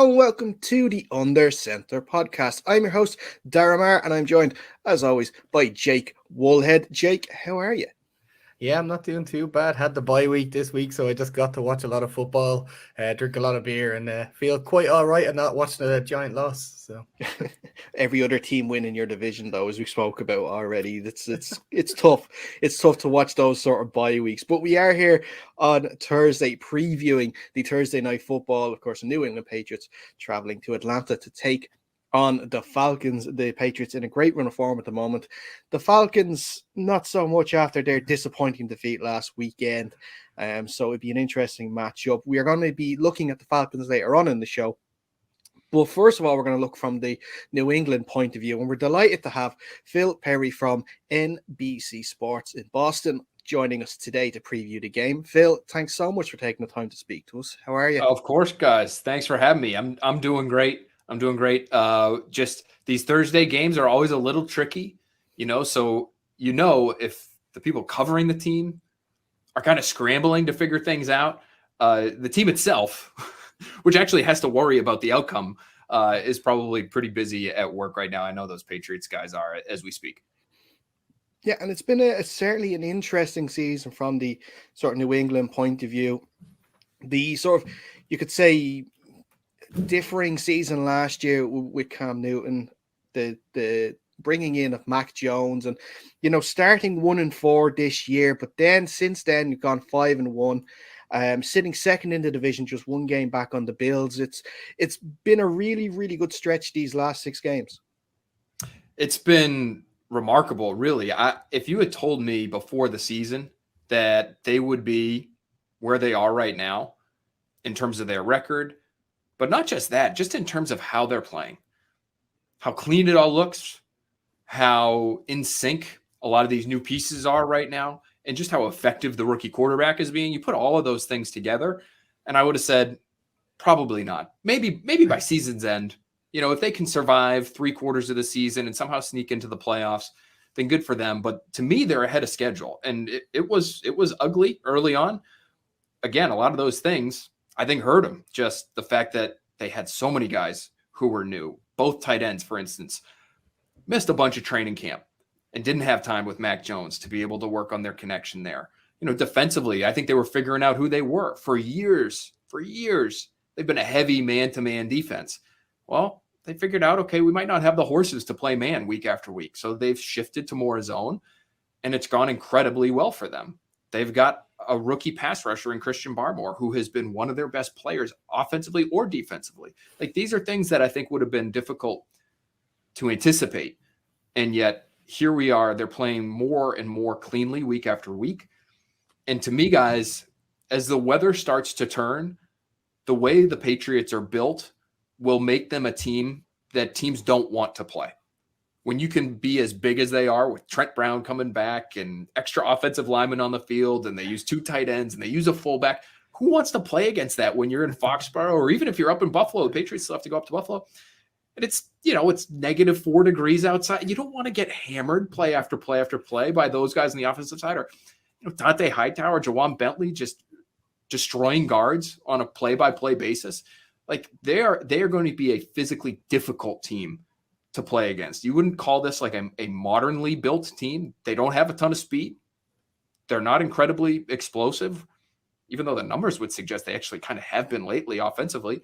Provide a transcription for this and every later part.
Hello and welcome to the Under Center podcast. I'm your host, Daramar, and I'm joined, as always, by Jake Woolhead. Jake, how are you? Yeah, I'm not doing too bad. Had the bye week this week, so I just got to watch a lot of football, drink a lot of beer, and feel quite all right and not watching a giant loss. So Every other team win in your division, though, as we spoke about already. It's tough. It's tough to watch those sort of bye weeks. But we are here on Thursday previewing the Thursday night football. Of course, the New England Patriots traveling to Atlanta to take on the Falcons. The Patriots in a great run of form at the moment. The Falcons, not so much after their disappointing defeat last weekend. So it'd be an interesting matchup. We are going to be looking at the Falcons later on in the show. Well, first of all, we're going to look from the New England point of view, and we're delighted to have Phil Perry from NBC Sports in Boston joining us today to preview the game. Phil, thanks so much for taking the time to speak to us. How are you? Of course, guys. Thanks for having me. I'm doing great. I'm doing great. Just these Thursday games are always a little tricky, so if the people covering the team are kind of scrambling to figure things out, the team itself, which actually has to worry about the outcome, is probably pretty busy at work right now. I know those Patriots guys are as we speak. Yeah, and it's been certainly an interesting season from the sort of New England point of view. The sort of, you could say, differing season last year with Cam Newton, the bringing in of Mac Jones, and starting 1-4 this year, but then since then you've gone 5-1, sitting second in the division, just one game back on the Bills. It's been a really, really good stretch these last 6 games. It's been remarkable, really. If you had told me before the season that they would be where they are right now in terms of their record, but not just that, just in terms of how they're playing, how clean it all looks, how in sync a lot of these new pieces are right now, and just how effective the rookie quarterback is being. You put all of those things together, and I would have said, probably not. Maybe by season's end, if they can survive 3/4 of the season and somehow sneak into the playoffs, then good for them. But to me, they're ahead of schedule, and it was ugly early on. Again, a lot of those things I think hurt them. Just the fact that they had so many guys who were new. Both tight ends, for instance, missed a bunch of training camp and didn't have time with Mac Jones to be able to work on their connection there. Defensively, I think they were figuring out who they were for years. For years, they've been a heavy man-to-man defense. Well, they figured out, okay, we might not have the horses to play man week after week. So they've shifted to more zone, and it's gone incredibly well for them. They've got a rookie pass rusher in Christian Barmore, who has been one of their best players offensively or defensively. Like, these are things that I think would have been difficult to anticipate. And yet here we are, they're playing more and more cleanly week after week. And to me, guys, as the weather starts to turn, the way the Patriots are built will make them a team that teams don't want to play. When you can be as big as they are with Trent Brown coming back and extra offensive linemen on the field, and they use 2 tight ends and they use a fullback, who wants to play against that when you're in Foxborough, or even if you're up in Buffalo? The Patriots still have to go up to Buffalo. And it's -4 degrees outside. You don't want to get hammered play after play after play by those guys on the offensive side, or Dante Hightower, Jawan Bentley just destroying guards on a play-by-play basis. Like, they are going to be a physically difficult team to play against. You wouldn't call this like a modernly built team. They don't have a ton of speed. They're not incredibly explosive, even though the numbers would suggest they actually kind of have been lately offensively.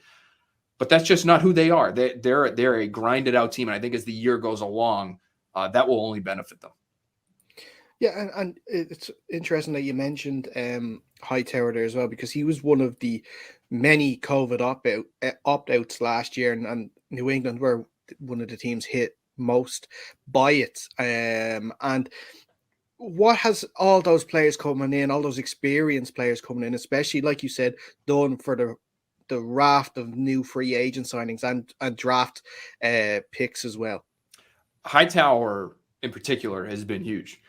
But that's just not who they are. They're a grinded out team. And I think as the year goes along, that will only benefit them. Yeah, and it's interesting that you mentioned Hightower there as well, because he was one of the many COVID opt-outs last year, and New England were one of the teams hit most by it. And what has all those players coming in, all those experienced players coming in, especially, like you said, done for the raft of new free agent signings and draft picks as well? Hightower in particular has been huge,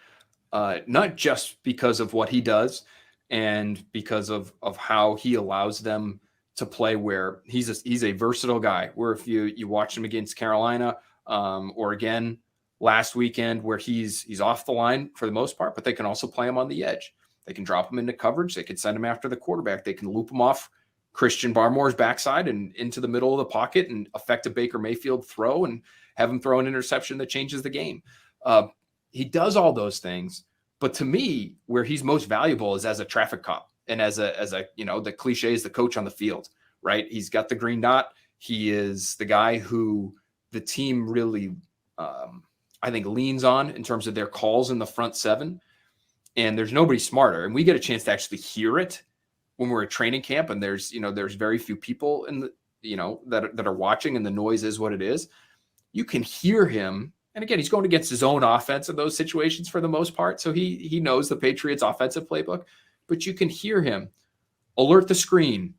not just because of what he does and because of how he allows them to play, where he's a versatile guy, where if you watch him against Carolina, or again last weekend, where he's off the line for the most part, but they can also play him on the edge. They can drop him into coverage. They can send him after the quarterback. They can loop him off Christian Barmore's backside and into the middle of the pocket and affect a Baker Mayfield throw and have him throw an interception that changes the game. He does all those things, but to me, where he's most valuable is as a traffic cop and as a the cliche is the coach on the field, right? He's got the green dot. He is the guy who the team really, I think, leans on in terms of their calls in the front seven. And there's nobody smarter. And we get a chance to actually hear it when we're at training camp. And there's very few people in the, that are watching, and the noise is what it is. You can hear him. And again, he's going against his own offense in those situations for the most part. So he knows the Patriots offensive playbook, but you can hear him alert the screen,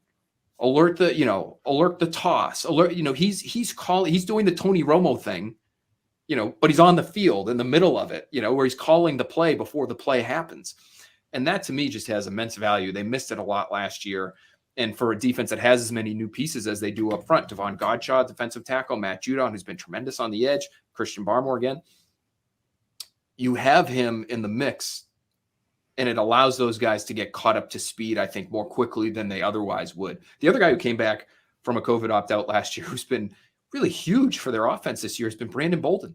alert the toss, he's doing the Tony Romo thing, but he's on the field in the middle of it, where he's calling the play before the play happens. And that to me just has immense value. They missed it a lot last year. And for a defense that has as many new pieces as they do up front, Devon Godshaw, defensive tackle, Matt Judon, who's been tremendous on the edge, Christian Barmore again, you have him in the mix, and it allows those guys to get caught up to speed, I think, more quickly than they otherwise would. The other guy who came back from a COVID opt-out last year, who's been really huge for their offense this year, has been Brandon Bolden.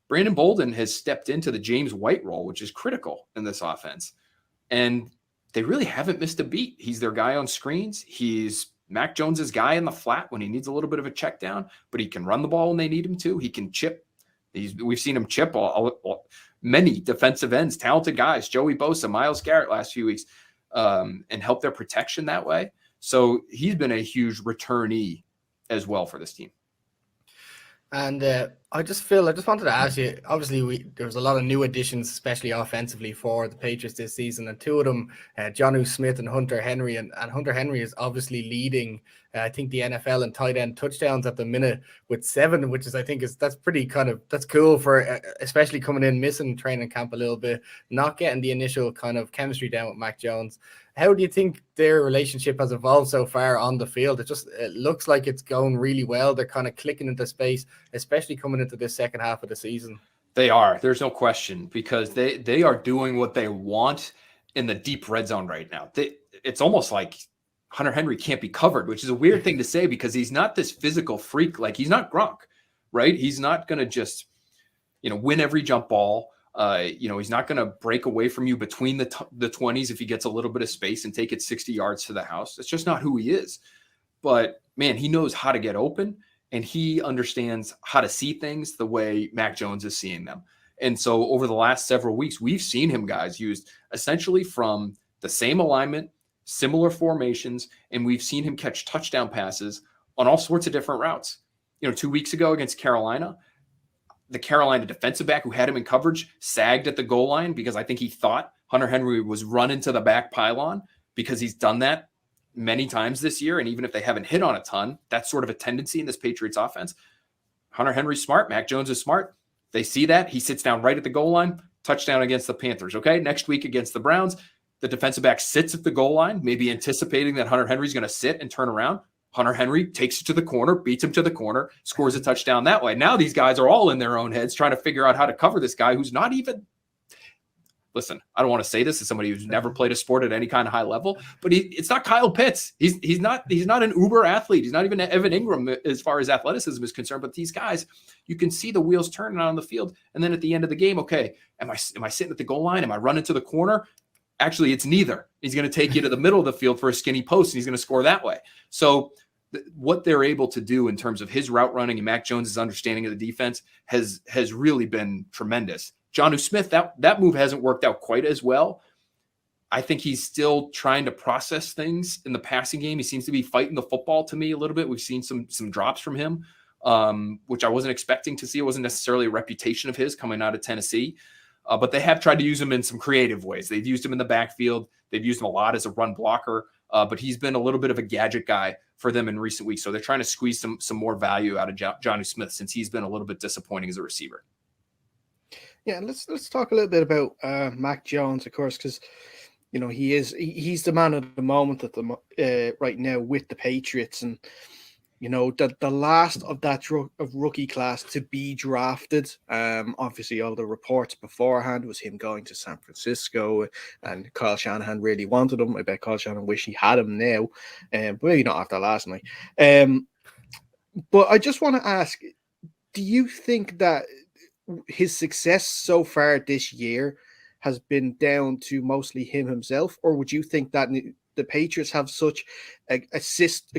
Brandon Bolden has stepped into the James White role, which is critical in this offense. And they really haven't missed a beat. He's their guy on screens. He's Mac Jones's guy in the flat when he needs a little bit of a check down, but he can run the ball when they need him to. He can chip. We've seen him chip many defensive ends, talented guys, Joey Bosa, Myles Garrett last few weeks, and help their protection that way. So he's been a huge returnee as well for this team. And I just wanted to ask you, obviously there was a lot of new additions, especially offensively, for the Patriots this season, and two of them, Jonnu Smith and Hunter Henry, and Hunter Henry is obviously leading, I think, the NFL in tight end touchdowns at the minute with 7, which is, I think, that's pretty that's cool for, especially coming in, missing training camp a little bit, not getting the initial kind of chemistry down with Mac Jones. How do you think their relationship has evolved so far on the field? It looks like it's going really well. They're kind of clicking into space, especially coming into this second half of the season. They are. There's no question, because they are doing what they want in the deep red zone right now. It's almost like Hunter Henry can't be covered, which is a weird thing to say because he's not this physical freak. Like, he's not Gronk, right? He's not going to just, win every jump ball. He's not going to break away from you between the 20s if he gets a little bit of space and take it 60 yards to the house. That's just not who he is. But man, he knows how to get open, and he understands how to see things the way Mac Jones is seeing them. And so over the last several weeks, we've seen him, guys, used essentially from the same alignment, similar formations, and we've seen him catch touchdown passes on all sorts of different routes. 2 weeks ago against Carolina, the Carolina defensive back who had him in coverage sagged at the goal line because I think he thought Hunter Henry was running to the back pylon, because he's done that many times this year. And even if they haven't hit on a ton, that's sort of a tendency in this Patriots offense. Hunter Henry's smart. Mac Jones is smart. They see that. He sits down right at the goal line. Touchdown against the Panthers. Okay, next week against the Browns, the defensive back sits at the goal line, maybe anticipating that Hunter Henry's going to sit and turn around. Hunter Henry takes it to the corner, beats him to the corner, scores a touchdown that way. Now these guys are all in their own heads trying to figure out how to cover this guy who's not even – listen, I don't want to say this as somebody who's never played a sport at any kind of high level, but it's not Kyle Pitts. He's not an uber athlete. He's not even Evan Ingram as far as athleticism is concerned. But these guys, you can see the wheels turning on the field. And then at the end of the game, okay, am I sitting at the goal line? Am I running to the corner? Actually, it's neither. He's going to take you to the middle of the field for a skinny post, and he's going to score that way. So what they're able to do in terms of his route running and Mac Jones's understanding of the defense has really been tremendous. Jonnu Smith, that move hasn't worked out quite as well. I think he's still trying to process things in the passing game. He seems to be fighting the football to me a little bit. We've seen some drops from him, which I wasn't expecting to see. It wasn't necessarily a reputation of his coming out of Tennessee. But they have tried to use him in some creative ways. They've used him in the backfield. They've used him a lot as a run blocker. But he's been a little bit of a gadget guy for them in recent weeks. So they're trying to squeeze some more value out of Jonnu Smith, since he's been a little bit disappointing as a receiver. Yeah, let's talk a little bit about Mac Jones, of course, because he's the man of the moment at the right now with the Patriots, and the last of that of rookie class to be drafted. Obviously, all the reports beforehand was him going to San Francisco, and Kyle Shanahan really wanted him. I bet Kyle Shanahan wish he had him now, but maybe not after last night. But I just want to ask, do you think that his success so far this year has been down to mostly him himself, or would you think that the Patriots have such a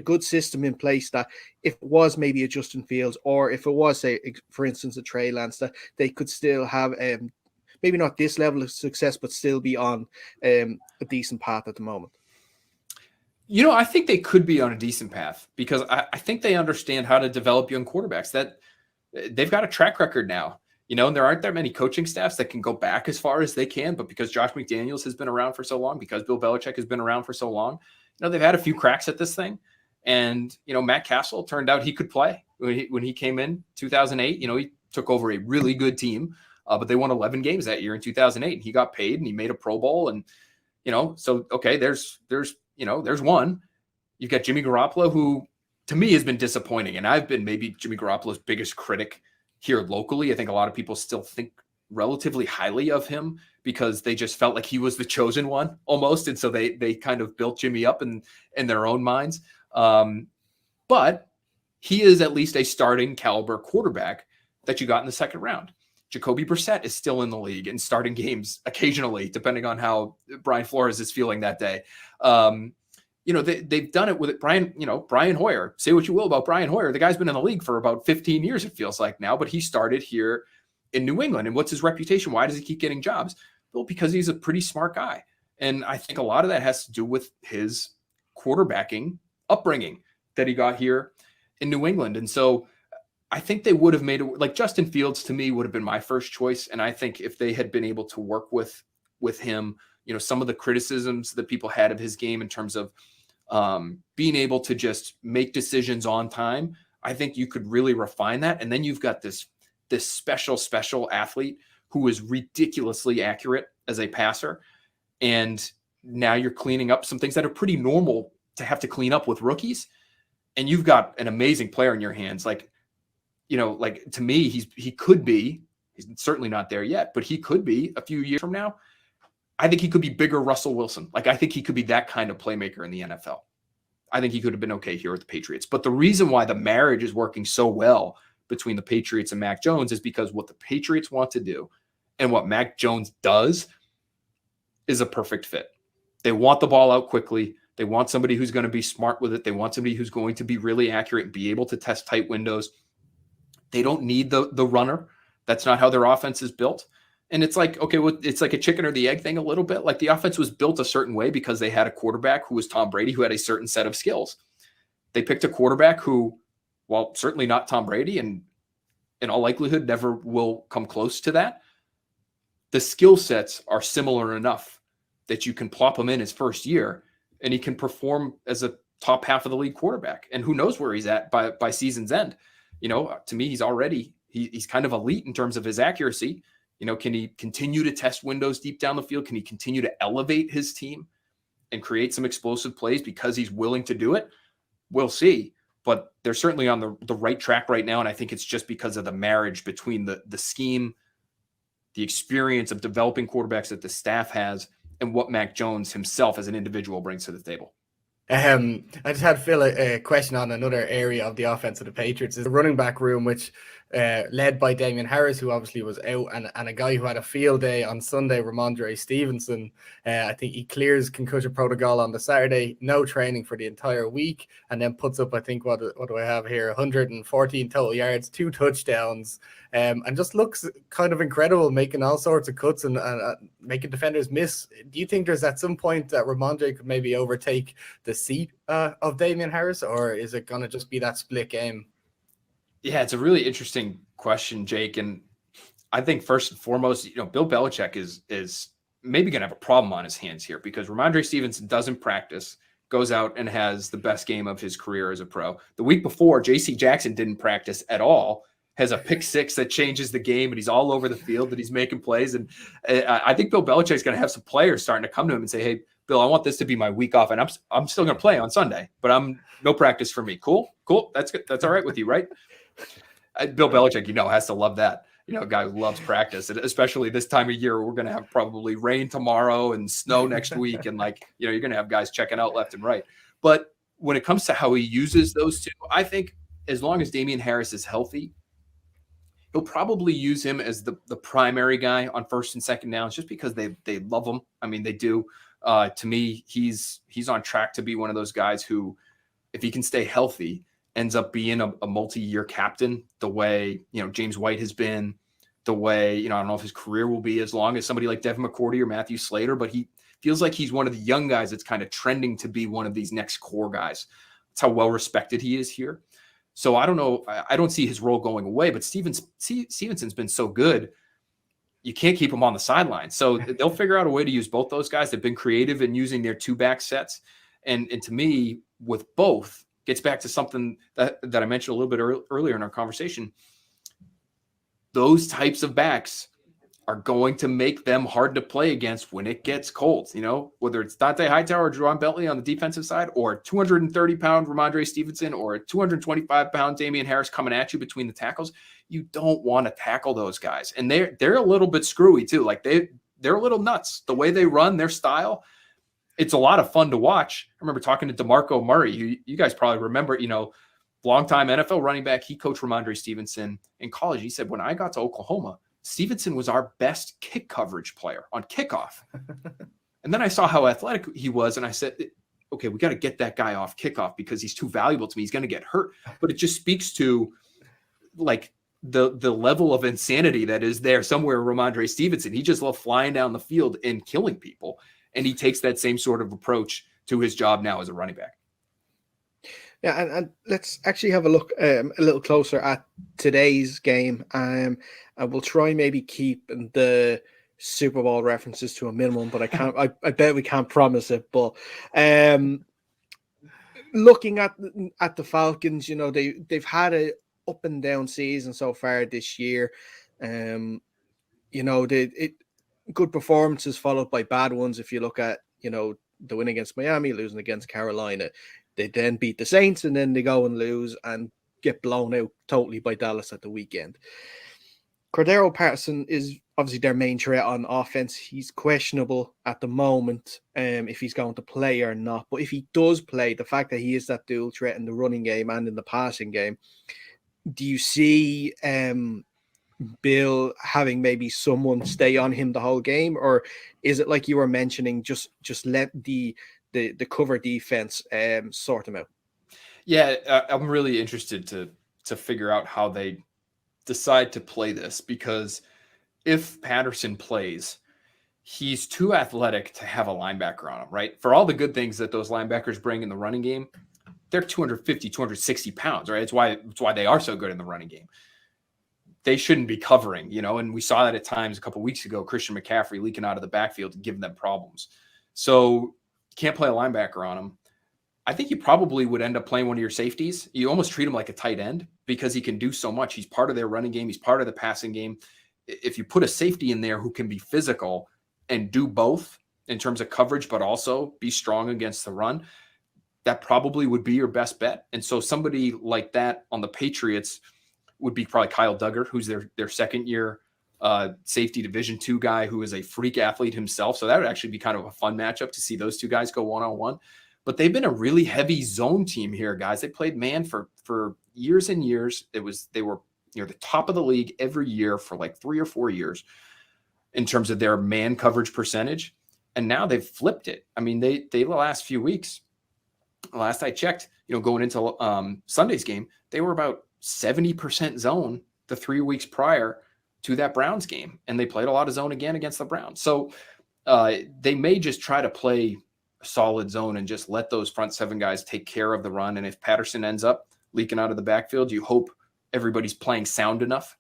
good system in place that if it was maybe a Justin Fields, or if it was, say, for instance, a Trey Lance, that they could still have maybe not this level of success, but still be on a decent path at the moment? I think they could be on a decent path because I think they understand how to develop young quarterbacks. That they've got a track record now. And there aren't that many coaching staffs that can go back as far as they can, but because Josh McDaniels has been around for so long, because Bill Belichick has been around for so long, they've had a few cracks at this thing. And, Matt Castle turned out he could play when he came in 2008. He took over a really good team, but they won 11 games that year in 2008, and he got paid and he made a Pro Bowl. And, so, okay, there's one. You've got Jimmy Garoppolo, who to me has been disappointing. And I've been maybe Jimmy Garoppolo's biggest critic here locally. I think a lot of people still think relatively highly of him because they just felt like he was the chosen one almost. And so they kind of built Jimmy up in their own minds. But he is at least a starting caliber quarterback that you got in the second round. Jacoby Brissett is still in the league and starting games occasionally, depending on how Brian Flores is feeling that day. They've done it with Brian Hoyer. Say what you will about Brian Hoyer. The guy's been in the league for about 15 years, it feels like now, but he started here in New England. And what's his reputation? Why does he keep getting jobs? Well, because he's a pretty smart guy. And I think a lot of that has to do with his quarterbacking upbringing that he got here in New England. And so I think they would have made it like Justin Fields to me would have been my first choice. And I think if they had been able to work with him, some of the criticisms that people had of his game in terms of being able to just make decisions on time, I think you could really refine that. And then you've got this special athlete who is ridiculously accurate as a passer. And now you're cleaning up some things that are pretty normal to have to clean up with rookies. And you've got an amazing player in your hands. To me, he could be, he's certainly not there yet, but he could be a few years from now. I think he could be bigger Russell Wilson. I think he could be that kind of playmaker in the NFL. I think he could have been okay here with the Patriots. But the reason why the marriage is working so well between the Patriots and Mac Jones is because what the Patriots want to do and what Mac Jones does is a perfect fit. They want the ball out quickly. They want somebody who's going to be smart with it. They want somebody who's going to be really accurate and be able to test tight windows. They don't need the runner. That's not how their offense is built. And it's like, okay, well, it's like a chicken or the egg thing a little bit. Like the offense was built a certain way because they had a quarterback who was Tom Brady, who had a certain set of skills. They picked a quarterback who, well, certainly not Tom Brady, and in all likelihood never will come close to that. The skill sets are similar enough that you can plop him in his first year and he can perform as a top half of the league quarterback. And who knows where he's at by season's end. To me, he's kind of elite in terms of his accuracy. Can he continue to test windows deep down the field? Can he continue to elevate his team and create some explosive plays because he's willing to do it? We'll see. But they're certainly on the right track right now. And I think it's just because of the marriage between the scheme, the experience of developing quarterbacks that the staff has, and what Mac Jones himself as an individual brings to the table. I just had Phil a question on another area of the offense of the Patriots is the running back room, which led by Damian Harris, who obviously was out, and a guy who had a field day on Sunday, Ramondre Stevenson. I think he clears concussion protocol on the Saturday, no training for the entire week, and then puts up, I think, what do I have here, 114 total yards, 2 touchdowns, and just looks kind of incredible, making all sorts of cuts and making defenders miss. Do you think there's at some point that Ramondre could maybe overtake the seat of Damian Harris, or is it going to just be that split game? Yeah, it's a really interesting question, Jake. And I think first and foremost, Bill Belichick is maybe going to have a problem on his hands here because Ramondre Stevenson doesn't practice, goes out and has the best game of his career as a pro. The week before, J.C. Jackson didn't practice at all, has a pick six that changes the game, and he's all over the field and he's making plays. And I think Bill Belichick's going to have some players starting to come to him and say, hey, Bill, I want this to be my week off, and I'm still going to play on Sunday, but no practice for me. Cool. That's good. That's all right with you, right? Bill Belichick, has to love that. A guy who loves practice, and especially this time of year, we're going to have probably rain tomorrow and snow next week. And you're going to have guys checking out left and right. But when it comes to how he uses those two, I think as long as Damian Harris is healthy, he'll probably use him as the primary guy on first and second downs, just because they love him. I mean, they do. To me, he's on track to be one of those guys who, if he can stay healthy, ends up being a multi-year captain, the way, James White has been, the way, I don't know if his career will be as long as somebody like Devin McCourty or Matthew Slater, but he feels like he's one of the young guys that's kind of trending to be one of these next core guys. That's how well respected he is here. So I don't know. I don't see his role going away, but Stevenson's been so good. You can't keep him on the sideline. So they'll figure out a way to use both those guys. They've been creative in using their two back sets. And to me, with both, gets back to something that I mentioned a little bit earlier in our conversation. Those types of backs are going to make them hard to play against when it gets cold, whether it's Dante Hightower or Jerron Bentley on the defensive side, or 230-pound Ramondre Stevenson, or a 225-pound Damian Harris coming at you between the tackles. You don't want to tackle those guys. And they're a little bit screwy too. They're a little nuts. The way they run, their style, it's a lot of fun to watch. I remember talking to DeMarco Murray, who you guys probably remember, longtime NFL running back. He coached Ramondre Stevenson in college. He said, when I got to Oklahoma, Stevenson was our best kick coverage player on kickoff. And then I saw how athletic he was, and I said, okay, we got to get that guy off kickoff because he's too valuable to me. He's going to get hurt. But it just speaks to the level of insanity that is there somewhere. Ramondre Stevenson, he just loved flying down the field and killing people. And he takes that same sort of approach to his job now as a running back. Yeah, and let's actually have a look a little closer at today's game. And we'll try maybe keep the Super Bowl references to a minimum, but I can't. I bet we can't promise it. But looking at the Falcons, they've had a up and down season so far this year. Good performances followed by bad ones. If you look at the win against Miami, losing against Carolina. They then beat the Saints, and then they go and lose and get blown out totally by Dallas at the weekend. Cordero Patterson is obviously their main threat on offense. He's questionable at the moment if he's going to play or not. But if he does play, the fact that he is that dual threat in the running game and in the passing game, do you see Bill having maybe someone stay on him the whole game? Or is it like you were mentioning, just let the cover defense sort them out? Yeah, I'm really interested to figure out how they decide to play this, because if Patterson plays, he's too athletic to have a linebacker on him, right? For all the good things that those linebackers bring in the running game, they're 250, 260 pounds, right? It's why they are so good in the running game. They shouldn't be covering, and we saw that at times a couple of weeks ago, Christian McCaffrey leaking out of the backfield and giving them problems. So can't play a linebacker on him. I think you probably would end up playing one of your safeties. You almost treat him like a tight end because he can do so much. He's part of their running game. He's part of the passing game. If you put a safety in there who can be physical and do both in terms of coverage, but also be strong against the run, that probably would be your best bet. And so somebody like that on the Patriots would be probably Kyle Duggar, who's their second year safety Division II guy who is a freak athlete himself. So that would actually be kind of a fun matchup to see those two guys go one-on-one. But they've been a really heavy zone team here, guys. They played man for years and years. They were near the top of the league every year for like 3 or 4 years in terms of their man coverage percentage. And now they've flipped it. I mean, they the last few weeks, last I checked, going into Sunday's game, they were about 70% zone the 3 weeks prior to that Browns game. And they played a lot of zone again against the Browns. So they may just try to play a solid zone and just let those front seven guys take care of the run. And if Patterson ends up leaking out of the backfield, you hope everybody's playing sound enough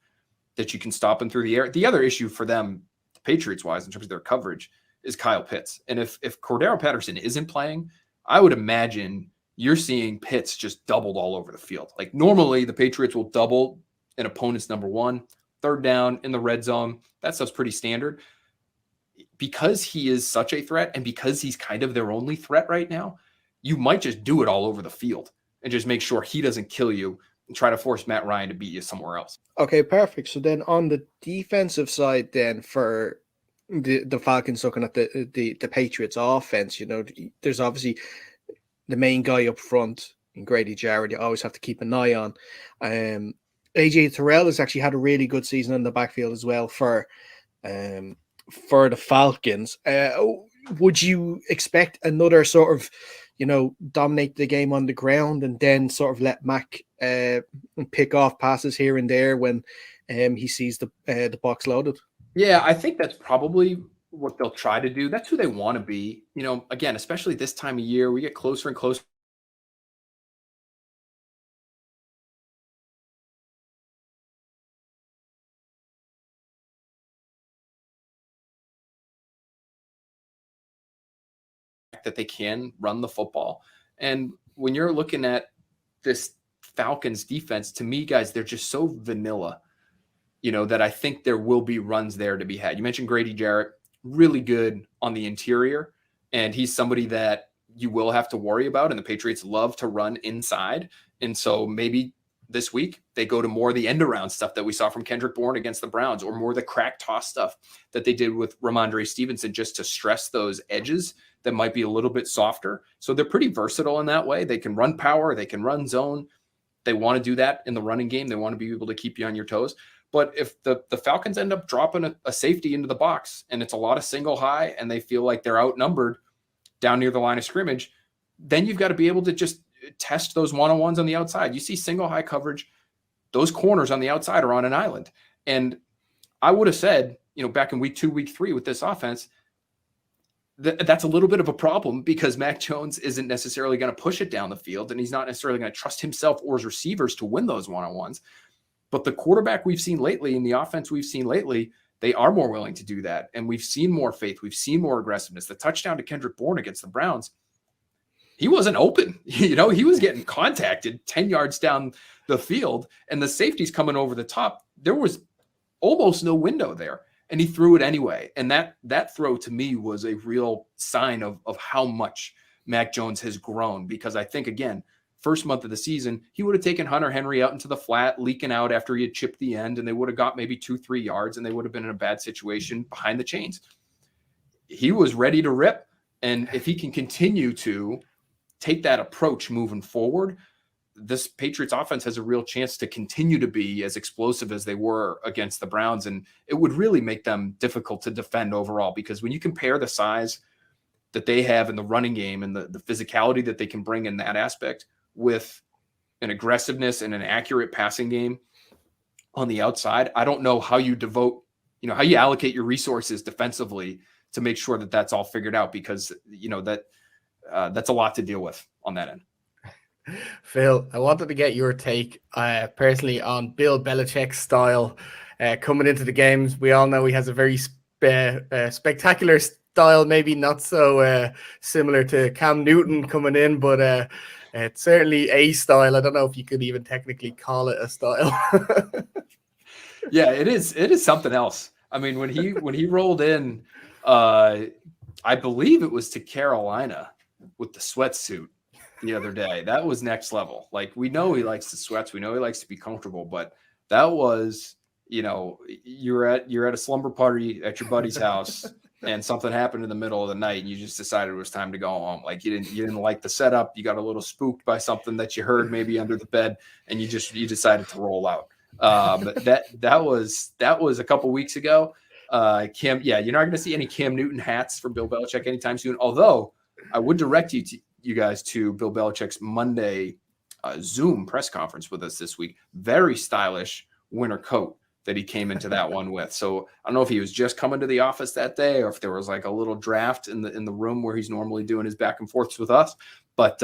that you can stop him through the air. The other issue for them, Patriots-wise, in terms of their coverage, is Kyle Pitts. And if Cordero Patterson isn't playing, I would imagine you're seeing Pitts just doubled all over the field. Like normally the Patriots will double an opponent's number one, third down in the red zone. That stuff's pretty standard. because he is such a threat and because he's kind of their only threat right now, you might just do it all over the field and just make sure he doesn't kill you and try to force Matt Ryan to beat you somewhere else. Okay, perfect. So then on the defensive side for the Falcons, looking at the Patriots offense, there's obviously the main guy up front, Grady Jarrett, you always have to keep an eye on. AJ Terrell has actually had a really good season in the backfield as well for the Falcons. Would you expect another sort of, dominate the game on the ground and then sort of let Mac pick off passes here and there when he sees the box loaded? Yeah, I think that's probably what they'll try to do. That's who they want to be. Again, especially this time of year, we get closer and closer. That they can run the football. And when you're looking at this Falcons defense, to me, guys, they're just so vanilla, that I think there will be runs there to be had. You mentioned Grady Jarrett, really good on the interior, and he's somebody that you will have to worry about, and the Patriots love to run inside. And so maybe this week they go to more of the end around stuff that we saw from Kendrick Bourne against the Browns, or more of the crack toss stuff that they did with Ramondre Stevenson, just to stress those edges that might be a little bit softer. So they're pretty versatile in that way. They can run power, they can run zone. They want to do that in the running game. They want to be able to keep you on your toes. But if the Falcons end up dropping a safety into the box and it's a lot of single high and they feel like they're outnumbered down near the line of scrimmage, then you've got to be able to just test those one-on-ones on the outside. You see single high coverage, those corners on the outside are on an island. And I would have said, back in week 2, week 3 with this offense, that's a little bit of a problem because Mac Jones isn't necessarily going to push it down the field, and he's not necessarily going to trust himself or his receivers to win those one-on-ones. But the quarterback we've seen lately and the offense we've seen lately, they are more willing to do that. And we've seen more faith. We've seen more aggressiveness. The touchdown to Kendrick Bourne against the Browns, he wasn't open. He was getting contacted 10 yards down the field, and the safety's coming over the top. There was almost no window there, and he threw it anyway. And that throw to me was a real sign of how much Mac Jones has grown, because I think, again, first month of the season, he would have taken Hunter Henry out into the flat, leaking out after he had chipped the end, and they would have got maybe 2-3 yards, and they would have been in a bad situation behind the chains. He was ready to rip, and if he can continue to take that approach moving forward, this Patriots offense has a real chance to continue to be as explosive as they were against the Browns, and it would really make them difficult to defend overall, because when you compare the size that they have in the running game and the physicality that they can bring in that aspect with an aggressiveness and an accurate passing game on the outside, I don't know how you devote, how you allocate your resources defensively to make sure that that's all figured out, because, that's a lot to deal with on that end. Phil, I wanted to get your take personally on Bill Belichick's style coming into the games. We all know he has a very spectacular style, maybe not so similar to Cam Newton coming in, but it's certainly a style. I don't know if you could even technically call it a style. Yeah, it is something else. I mean, when he rolled in, I believe it was to Carolina with the sweatsuit the other day. That was next level. Like, we know he likes the sweats. We know he likes to be comfortable, but that was, you're at a slumber party at your buddy's house and something happened in the middle of the night and you just decided it was time to go home. Like, you didn't like the setup. You got a little spooked by something that you heard maybe under the bed, and you decided to roll out. That was a couple weeks ago. You're not going to see any Cam Newton hats for Bill Belichick anytime soon. Although I would direct you guys to Bill Belichick's Monday Zoom press conference with us this week. Very stylish winter coat that he came into that one with. So I don't know if he was just coming to the office that day or if there was like a little draft in the room where he's normally doing his back and forths with us. But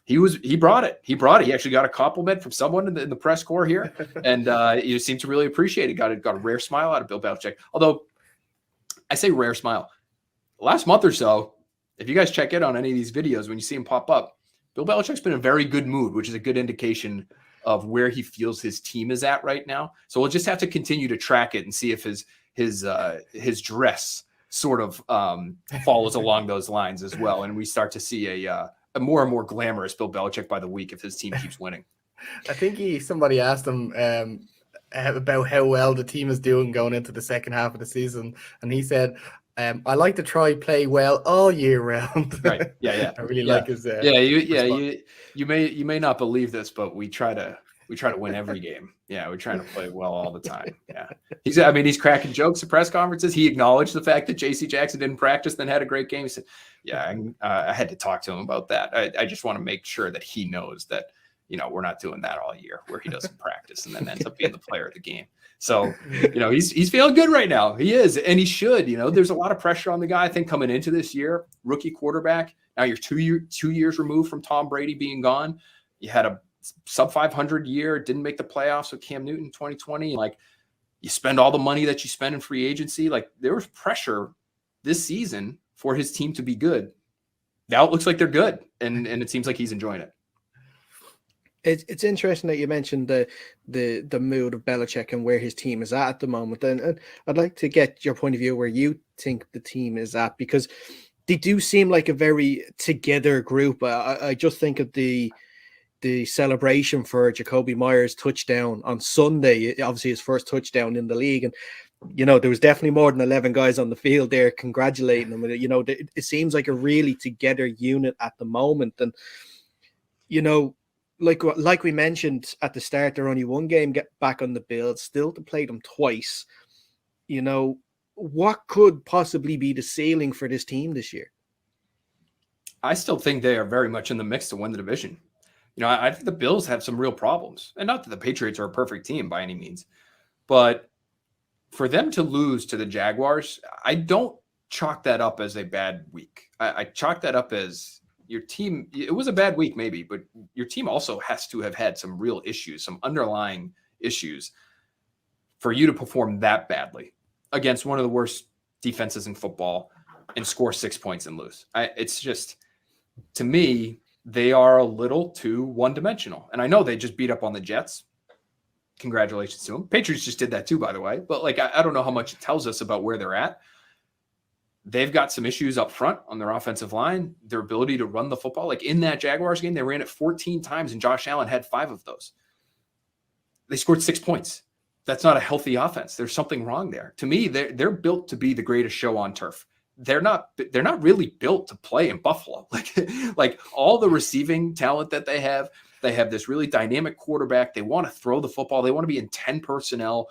he brought it. He actually got a compliment from someone in the press corps here, and he seemed to really appreciate it. Got a rare smile out of Bill Belichick. Although I say rare smile, last month or so, if you guys check in on any of these videos, when you see him pop up, Bill Belichick's been in a very good mood, which is a good indication of where he feels his team is at right now. So we'll just have to continue to track it and see if his dress sort of follows along those lines as well. And we start to see a more and more glamorous Bill Belichick by the week if his team keeps winning. I think somebody asked him about how well the team is doing going into the second half of the season, and he said, "I like to play well all year round." Right? Yeah. I really like his. You may not believe this, but we try to win every game. Yeah, we're trying to play well all the time. Yeah, he's cracking jokes at press conferences. He acknowledged the fact that J.C. Jackson didn't practice, then had a great game. He said, "Yeah, I had to talk to him about that. I just want to make sure that he knows that." We're not doing that all year where he doesn't practice and then ends up being the player of the game. So, he's feeling good right now. He is, and he should. There's a lot of pressure on the guy. I think coming into this year, rookie quarterback. Now you're 2 years removed from Tom Brady being gone. You had a sub 500 year, didn't make the playoffs with Cam Newton in 2020. Like, you spend all the money that you spend in free agency. Like, there was pressure this season for his team to be good. Now it looks like they're good, and it seems like he's enjoying it. It's interesting that you mentioned the mood of Belichick and where his team is at the moment. And I'd like to get your point of view where you think the team is at, because they do seem like a very together group. I just think of the celebration for Jacoby Myers' touchdown on Sunday, obviously his first touchdown in the league. And, there was definitely more than 11 guys on the field there congratulating him. It seems like a really together unit at the moment. And, like we mentioned at the start, they're only one game get back on the Bills, still to play them twice. What could possibly be the ceiling for this team this year? I still think they are very much in the mix to win the division. I think the Bills have some real problems, and not that the Patriots are a perfect team by any means, but for them to lose to the Jaguars, I don't chalk that up as a bad week. I chalk that up as your team, it was a bad week maybe, but your team also has to have had some real issues, some underlying issues for you to perform that badly against one of the worst defenses in football and score 6 points and lose. It's just, to me, they are a little too one-dimensional. And I know they just beat up on the Jets. Congratulations to them. Patriots just did that too, by the way. But I don't know how much it tells us about where they're at. They've got some issues up front on their offensive line, their ability to run the football. Like in that Jaguars game, they ran it 14 times and Josh Allen had 5 of those. They scored 6 points. That's not a healthy offense. There's something wrong there. To me, they're built to be the greatest show on turf. They're not really built to play in Buffalo. Like all the receiving talent that they have this really dynamic quarterback. They want to throw the football. They want to be in 10 personnel,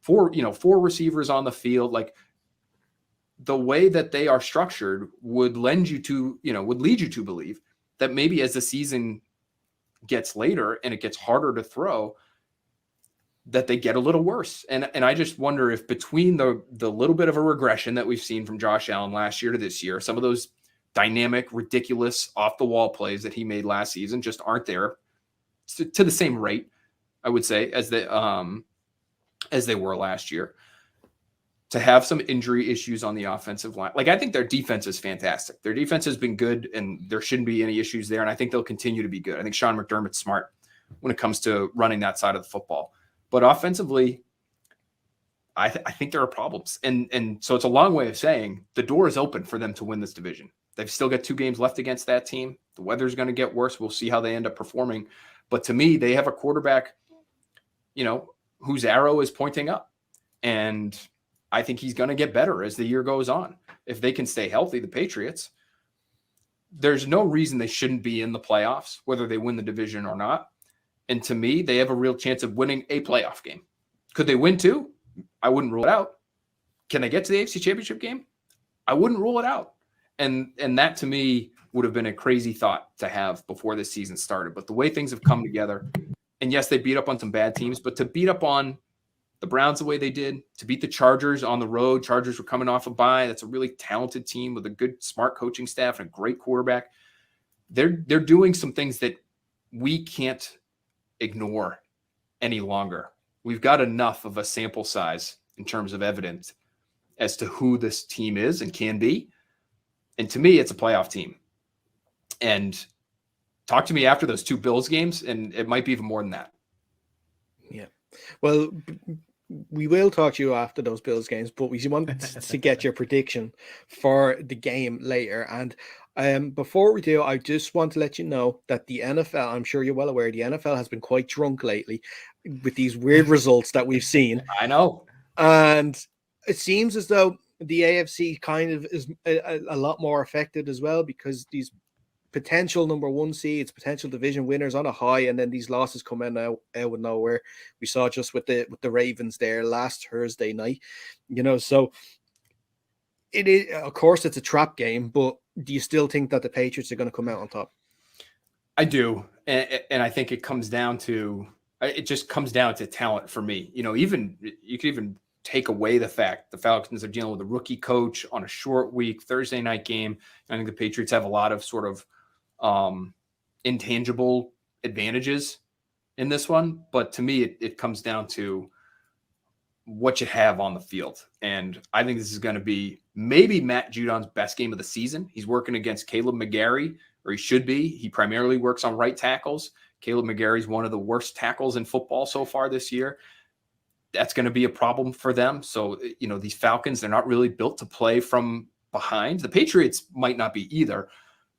four receivers on the field. Like, the way that they are structured would lead you to believe that maybe as the season gets later and it gets harder to throw, that they get a little worse. And I just wonder if between the little bit of a regression that we've seen from Josh Allen last year to this year, some of those dynamic, ridiculous off the wall plays that he made last season just aren't there to the same rate, I would say, as they were last year. To have some injury issues on the offensive line. I think their defense is fantastic. Their defense has been good, and there shouldn't be any issues there, and I think they'll continue to be good. I think Sean McDermott's smart when it comes to running that side of the football. But offensively, I think there are problems. And so it's a long way of saying the door is open for them to win this division. They've still got 2 games left against that team. The weather's going to get worse. We'll see how they end up performing. But to me, they have a quarterback, whose arrow is pointing up. And I think he's going to get better as the year goes on. If they can stay healthy, the Patriots, there's no reason they shouldn't be in the playoffs, whether they win the division or not. And to me, they have a real chance of winning a playoff game. Could they win 2? I wouldn't rule it out. Can they get to the AFC Championship game? I wouldn't rule it out. And that to me would have been a crazy thought to have before this season started. But the way things have come together, and yes, they beat up on some bad teams, but to beat up on the Browns the way they did, to beat the Chargers on the road. Chargers were coming off a bye. That's a really talented team with a good, smart coaching staff and a great quarterback. They're doing some things that we can't ignore any longer. We've got enough of a sample size in terms of evidence as to who this team is and can be. And to me, it's a playoff team. And talk to me after those 2 Bills games, and it might be even more than that. Yeah. Well, we will talk to you after those Bills games, but we want to get your prediction for the game later. And before we do, I just want to let you know that the NFL, I'm sure you're well aware, the NFL has been quite drunk lately with these weird results that we've seen. I know. And it seems as though the AFC kind of is a lot more affected as well, because these potential number one seeds, potential division winners on a high, and then these losses come in out of nowhere. We saw just with the Ravens there last Thursday night, so it is, of course, it's a trap game, but do you still think that the Patriots are going to come out on top? I do. And I think it just comes down to talent for me. Even you could even take away the fact the Falcons are dealing with a rookie coach on a short week, Thursday night game. I think the Patriots have a lot of sort of intangible advantages in this one. But to me, it comes down to what you have on the field. And I think this is going to be maybe Matt Judon's best game of the season. He's working against Caleb McGarry, or he should be. He primarily works on right tackles. Caleb McGarry is one of the worst tackles in football so far this year. That's going to be a problem for them. So, these Falcons, they're not really built to play from behind. The Patriots might not be either,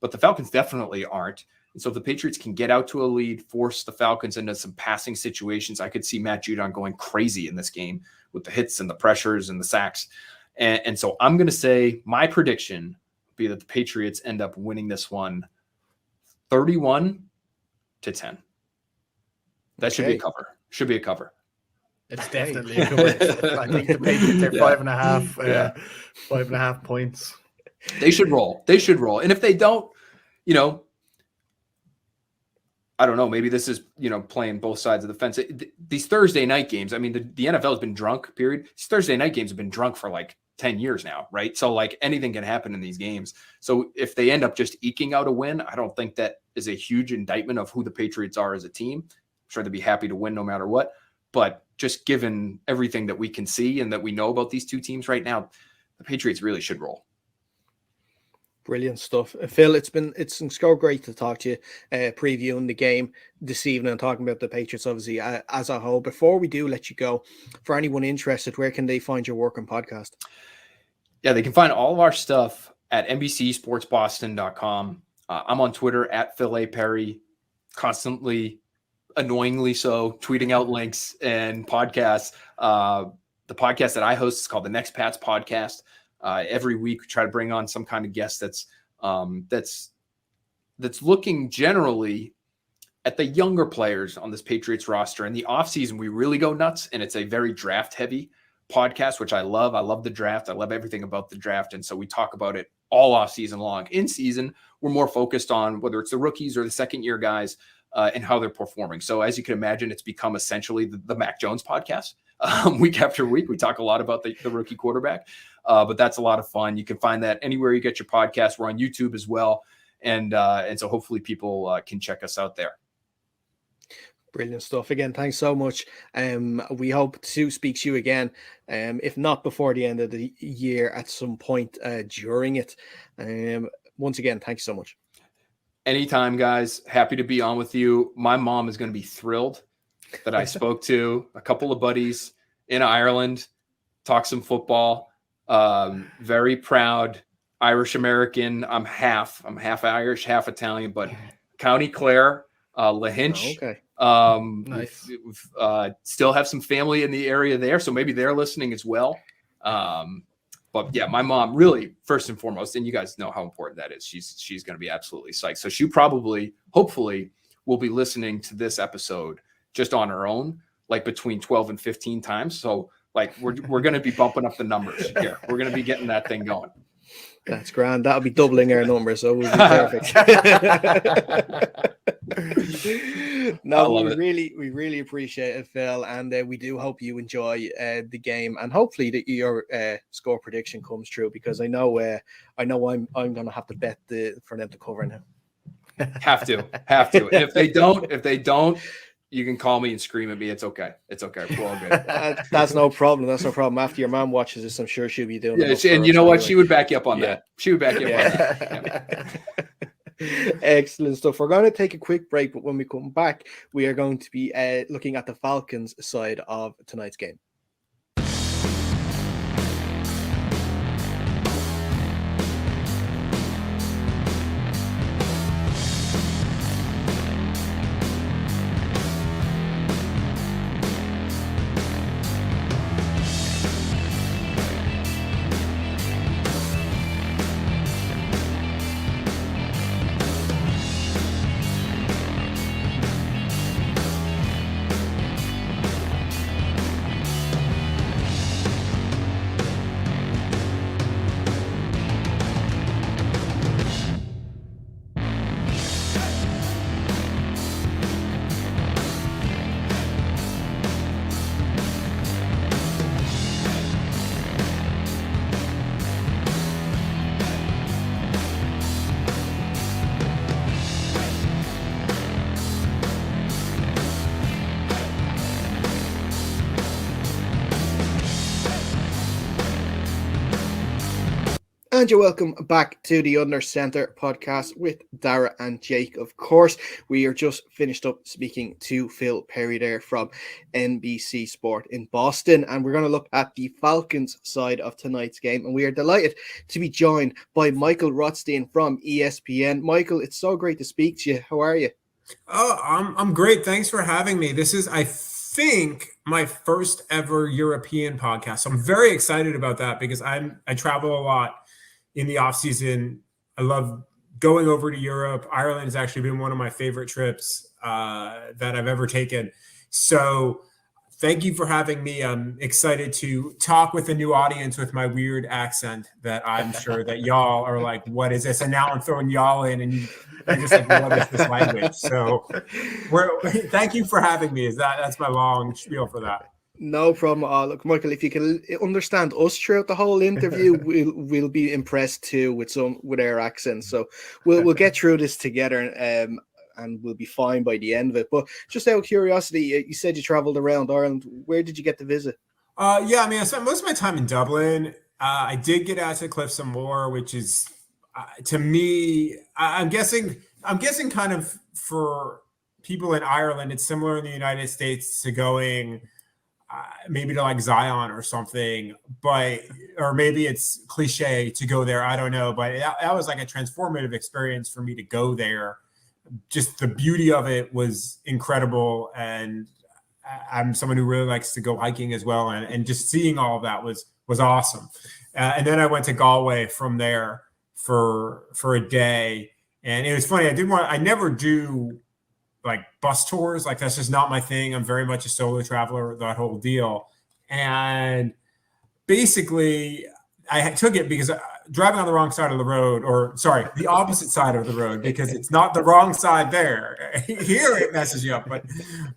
but the Falcons definitely aren't. And so if the Patriots can get out to a lead, force the Falcons into some passing situations, I could see Matt Judon going crazy in this game with the hits and the pressures and the sacks. And so I'm going to say my prediction would be that the Patriots end up winning this one 31-10. That should be a cover. Should be a cover. It's definitely a cover. I think the Patriots are 5.5 points. They should roll. And if they don't, I don't know, maybe this is, playing both sides of the fence. These Thursday night games, I mean, the NFL has been drunk, period. These Thursday night games have been drunk for like 10 years now, right? So like anything can happen in these games. So if they end up just eking out a win, I don't think that is a huge indictment of who the Patriots are as a team. I'm sure they'd be happy to win no matter what. But just given everything that we can see and that we know about these two teams right now, the Patriots really should roll. Brilliant stuff. Phil, it's so great to talk to you, previewing the game this evening and talking about the Patriots, obviously, as a whole. Before we do let you go, for anyone interested, where can they find your work and podcast? Yeah, they can find all of our stuff at NBCSportsBoston.com. I'm on Twitter at Phil A. Perry, constantly, annoyingly so, tweeting out links and podcasts. The podcast that I host is called the Next Pats Podcast. Every week we try to bring on some kind of guest that's looking generally at the younger players on this Patriots roster. In the offseason, we really go nuts, and it's a very draft heavy podcast, which I love. I love the draft. I love everything about the draft. And so we talk about it all offseason long. In season, we're more focused on whether it's the rookies or the second year guys and how they're performing. So as you can imagine, it's become essentially the Mac Jones podcast. Week after week, we talk a lot about the rookie quarterback, but that's a lot of fun. You can find that anywhere you get your podcast. We're on YouTube as well. And so hopefully people can check us out there. Brilliant stuff. Again, thanks so much. We hope to speak to you again, if not before the end of the year, at some point during it. Once again, thanks so much. Anytime, guys. Happy to be on with you. My mom is going to be thrilled that I spoke to a couple of buddies in Ireland, talk some football. Very proud Irish American. I'm half Irish, half Italian, but County Clare, Lahinch. Okay. Nice. We've still have some family in the area there, so maybe they're listening as well. But yeah, my mom really, first and foremost, and you guys know how important that is. She's going to be absolutely psyched. So she probably, hopefully, will be listening to this episode just on her own, like between 12 and 15 times. So like we're going to be bumping up the numbers here. We're going to be getting that thing going. That's grand. That'll be doubling our numbers, so we'll be perfect. No, we really appreciate it, Phil, and we do hope you enjoy the game, and hopefully that your score prediction comes true, because I know I'm going to have to bet for them to cover now. Have to. And if they don't, you can call me and scream at me. It's okay. We're all good. That's no problem. After your mom watches this, I'm sure she'll be doing it. Yeah, and you know what? She would back you up on that. She would back you up on that. Excellent stuff. We're going to take a quick break, but when we come back, we are going to be looking at the Falcons side of tonight's game. And you're welcome back to the Under Center podcast with Dara and Jake. Of course, we are just finished up speaking to Phil Perry there from NBC Sport in Boston. And we're going to look at the Falcons side of tonight's game. And we are delighted to be joined by Michael Rothstein from ESPN. Michael, it's so great to speak to you. How are you? Oh, I'm great. Thanks for having me. This is, I think, my first ever European podcast. So I'm very excited about that because I travel a lot in the off season. I love going over to Europe. Ireland has actually been one of my favorite trips that I've ever taken. So thank you for having me. I'm excited to talk with a new audience with my weird accent that I'm sure that y'all are like, what is this? And now I'm throwing y'all in and you're just like, what is this language? So thank you for having me. That's my long spiel for that. No problem. Look, Michael, if you can understand us throughout the whole interview, we'll be impressed too with our accents. So we'll get through this together, and we'll be fine by the end of it. But just out of curiosity, you said you traveled around Ireland. Where did you get to visit? Yeah, I mean, I spent most of my time in Dublin. I did get out to Cliffs of Moher, which is to me, I'm guessing kind of for people in Ireland, it's similar in the United States to going maybe to like Zion or something, or maybe it's cliche to go there. I don't know, but that was like a transformative experience for me to go there. Just the beauty of it was incredible. And I'm someone who really likes to go hiking as well. And just seeing all of that was awesome. And then I went to Galway from there for a day. And it was funny. I never do like bus tours. Like that's just not my thing. I'm very much a solo traveler, that whole deal. And basically I took it because driving on the wrong side of the road, the opposite side of the road, because it's not the wrong side there. Here it messes you up. But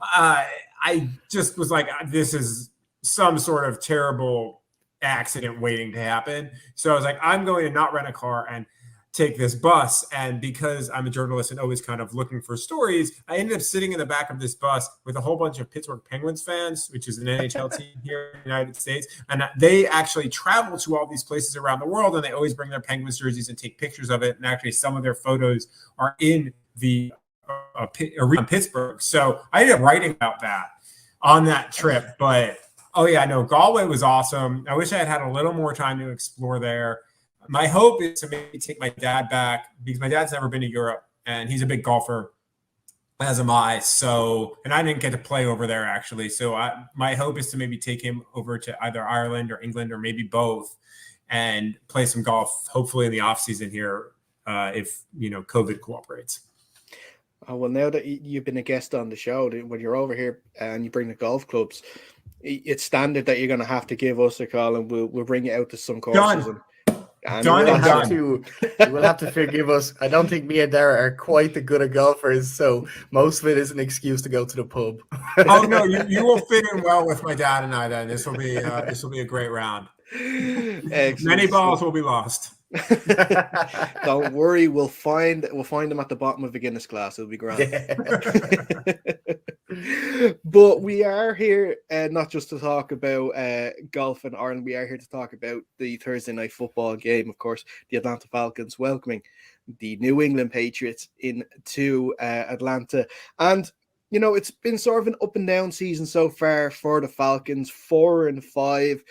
I just was like, this is some sort of terrible accident waiting to happen. So I was like, I'm going to not rent a car and take this bus. And because I'm a journalist and always kind of looking for stories, I ended up sitting in the back of this bus with a whole bunch of Pittsburgh Penguins fans, which is an NHL team here in the United States. And they actually travel to all these places around the world, and they always bring their Penguins jerseys and take pictures of it. And actually some of their photos are in the arena in Pittsburgh. So I ended up writing about that on that trip. But, oh yeah, no, Galway was awesome. I wish I had had a little more time to explore there. My hope is to maybe take my dad back because my dad's never been to Europe and he's a big golfer, as am I. So, and I didn't get to play over there actually. So my hope is to maybe take him over to either Ireland or England or maybe both and play some golf, hopefully in the off season here, if, COVID cooperates. Well, now that you've been a guest on the show, when you're over here and you bring the golf clubs, it's standard that you're going to have to give us a call and we'll bring you out to some courses. We'll have to forgive us. I don't think me and Dara are quite the good of golfers, so most of it is an excuse to go to the pub. Oh no, you will fit in well with my dad and I. Then this will be a great round. Excellent. Many balls will be lost. Don't worry, we'll find them at the bottom of the Guinness glass. It'll be grand. Yeah. But we are here not just to talk about golf in Ireland. We are here to talk about the Thursday night football game. Of course, the Atlanta Falcons welcoming the New England Patriots into Atlanta. And it's been sort of an up and down season so far for the Falcons. 4-5.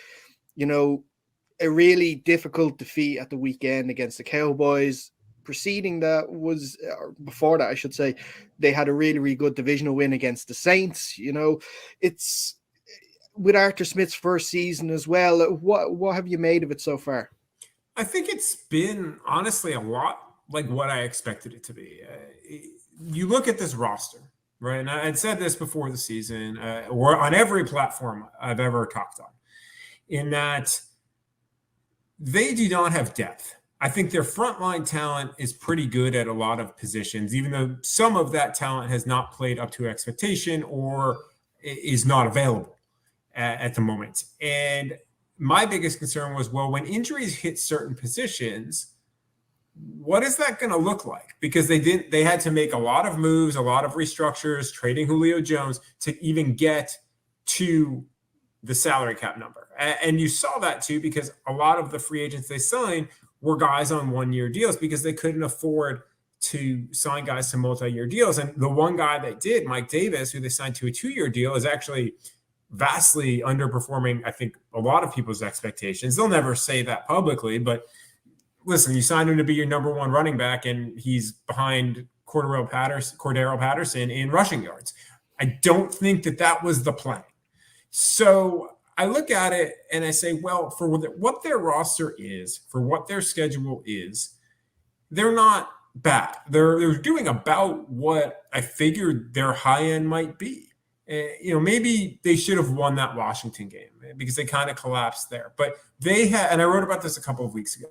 A really difficult defeat at the weekend against the Cowboys. Preceding that was, or before that, I should say, they had a really, really good divisional win against the Saints. It's with Arthur Smith's first season as well. What have you made of it so far? I think it's been honestly a lot like what I expected it to be. You look at this roster, right? And I had said this before the season, or on every platform I've ever talked on, in that they do not have depth. I think their frontline talent is pretty good at a lot of positions, even though some of that talent has not played up to expectation or is not available at the moment. And my biggest concern was, well, when injuries hit certain positions, what is that going to look like? Because they had to make a lot of moves, a lot of restructures, trading Julio Jones to even get to the salary cap number. And you saw that too, because a lot of the free agents they signed were guys on 1-year deals because they couldn't afford to sign guys to multi-year deals. And the one guy that did, Mike Davis, who they signed to a 2-year deal, is actually vastly underperforming, I think, a lot of people's expectations. They'll never say that publicly, but listen, you signed him to be your number one running back, and he's behind Cordero Patterson in rushing yards. I don't think that was the plan. So I look at it and I say, well, for what their roster is, for what their schedule is, they're not bad. They're doing about what I figured their high end might be. Maybe they should have won that Washington game because they kind of collapsed there. But they had, and I wrote about this a couple of weeks ago,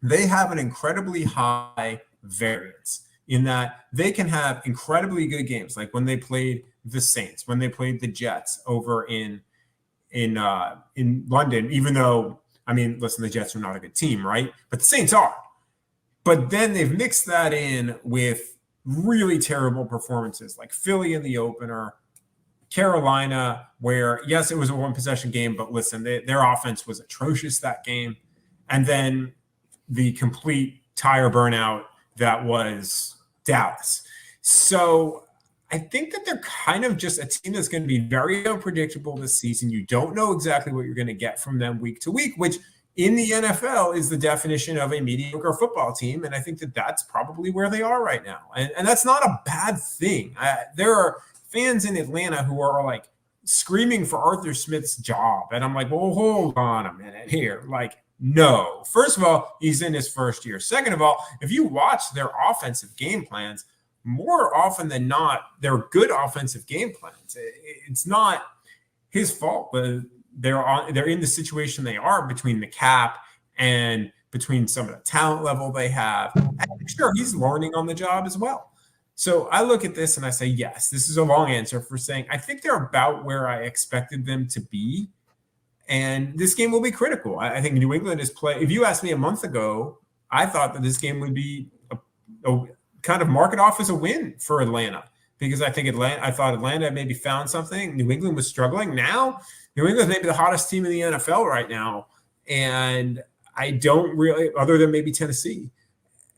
they have an incredibly high variance in that they can have incredibly good games, like when they played the Saints, when they played the Jets over in London, even though, I mean, listen, the Jets are not a good team, right? But the Saints are. But then they've mixed that in with really terrible performances like Philly in the opener, Carolina, where, yes, it was a one-possession game, but listen, their offense was atrocious that game. And then the complete tire burnout that was Dallas. So I think that they're kind of just a team that's going to be very unpredictable this season. You don't know exactly what you're going to get from them week to week, which in the NFL is the definition of a mediocre football team. And I think that that's probably where they are right now. And that's not a bad thing. There are fans in Atlanta who are like screaming for Arthur Smith's job. And I'm like, well, hold on a minute here. Like, no. First of all, he's in his first year. Second of all, if you watch their offensive game plans, more often than not, they're good offensive game plans. It's not his fault, but they're in the situation they are between the cap and between some of the talent level they have. And sure, he's learning on the job as well. So I look at this and I say, yes, this is a long answer for saying I think they're about where I expected them to be. And this game will be critical. I think New England is if you asked me a month ago, I thought that this game would be a kind of mark it off as a win for Atlanta because I thought Atlanta maybe found something. New England was struggling. Now, New England is maybe the hottest team in the NFL right now. And I don't really, other than maybe Tennessee.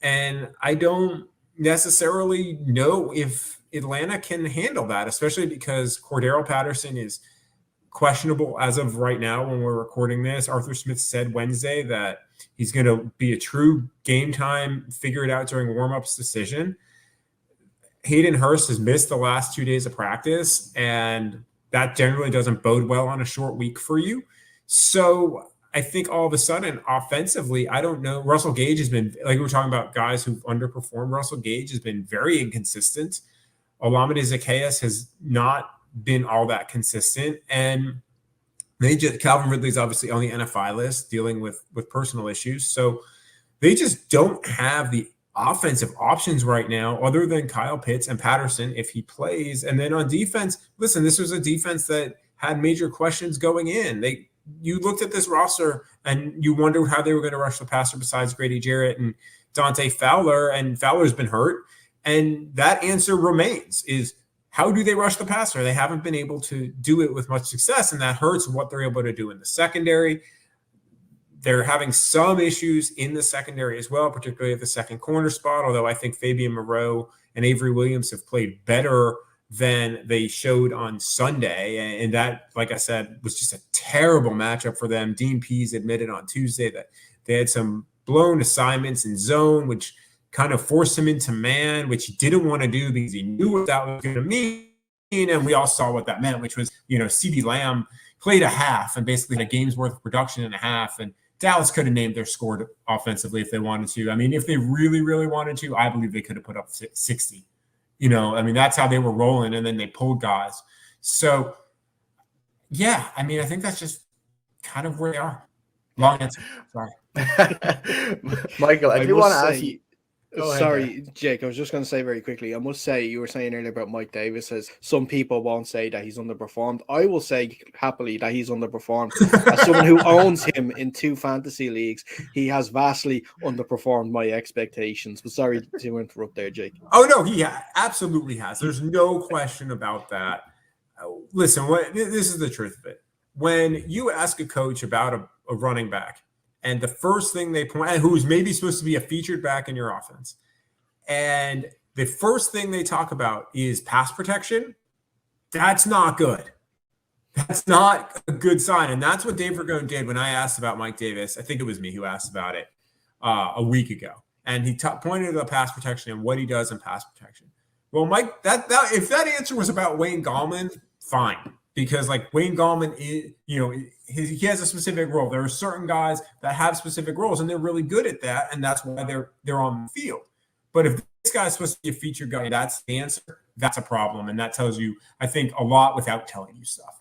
And I don't necessarily know if Atlanta can handle that, especially because Cordero Patterson is questionable as of right now when we're recording this. Arthur Smith said Wednesday that he's going to be a true game time, figure it out during warmups decision. Hayden Hurst has missed the last 2 days of practice, and that generally doesn't bode well on a short week for you. So I think all of a sudden, offensively, I don't know. Russell Gage has been, like we were talking about guys who've underperformed. Russell Gage has been very inconsistent. Olamide Zaccheaus has not been all that consistent. And Calvin Ridley's obviously on the NFI list dealing with personal issues. So they just don't have the offensive options right now other than Kyle Pitts and Patterson if he plays. And then on defense, listen, this was a defense that had major questions going in. You looked at this roster and you wonder how they were going to rush the passer besides Grady Jarrett and Dante Fowler, and Fowler's been hurt. And that answer remains is, how do they rush the passer? They haven't been able to do it with much success, and that hurts what they're able to do in the secondary. They're having some issues in the secondary as well, particularly at the second corner spot, although I think Fabian Moreau and Avery Williams have played better than they showed on Sunday. And that, like I said, was just a terrible matchup for them. Dean Pease admitted on Tuesday that they had some blown assignments in zone, which kind of forced him into man, which he didn't want to do because he knew what that was going to mean. And we all saw what that meant, which was, CeeDee Lamb played a half and basically had a game's worth of production in a half. And Dallas could have named their score offensively if they wanted to. I mean, if they really, really wanted to, I believe they could have put up 60. That's how they were rolling. And then they pulled guys. So, yeah, I think that's just kind of where they are. Long answer. Sorry. Michael, I do want to ask you. Sorry, Jake, I was just going to say very quickly, I must say, you were saying earlier about Mike Davis, as some people won't say that he's underperformed. I will say happily that he's underperformed. As someone who owns him in 2 fantasy leagues, he has vastly underperformed my expectations. But sorry to interrupt there, Jake. Oh, no, he absolutely has. There's no question about that. Listen, this is the truth of it. When you ask a coach about a running back, and the first thing they point at, who's maybe supposed to be a featured back in your offense, and the first thing they talk about is pass protection, that's not good. That's not a good sign. And that's what Dave Ragone did when I asked about Mike Davis. I think it was me who asked about it a week ago. And he pointed to the pass protection and what he does in pass protection. Well, Mike, that if that answer was about Wayne Gallman, fine. Because like Wayne Gallman is, he has a specific role. There are certain guys that have specific roles and they're really good at that. And that's why they're on the field. But if this guy's supposed to be a featured guy, that's the answer. That's a problem. And that tells you, I think, a lot without telling you stuff.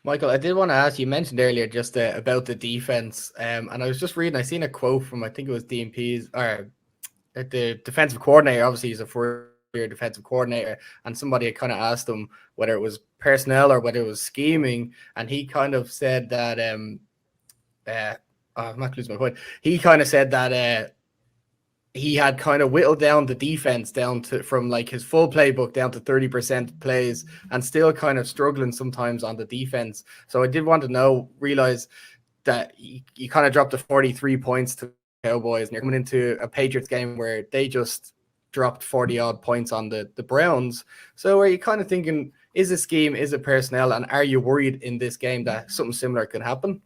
Michael, I did want to ask, you mentioned earlier just about the defense. And I was just reading, I seen a quote from, I think it was DMP's, or the defensive coordinator. Obviously, he's a four-year defensive coordinator. And somebody had kind of asked him whether it was personnel or whether it was scheming. And he kind of said that, I'm not losing my point. He kind of said that he had kind of whittled down the defense down to from like his full playbook down to 30% plays and still kind of struggling sometimes on the defense. So I did want to realize that you kind of dropped to 43 points to Cowboys and you're coming into a Patriots game where they just dropped 40 odd points on the Browns. So are you kind of thinking, is it scheme, is it personnel? And are you worried in this game that something similar could happen?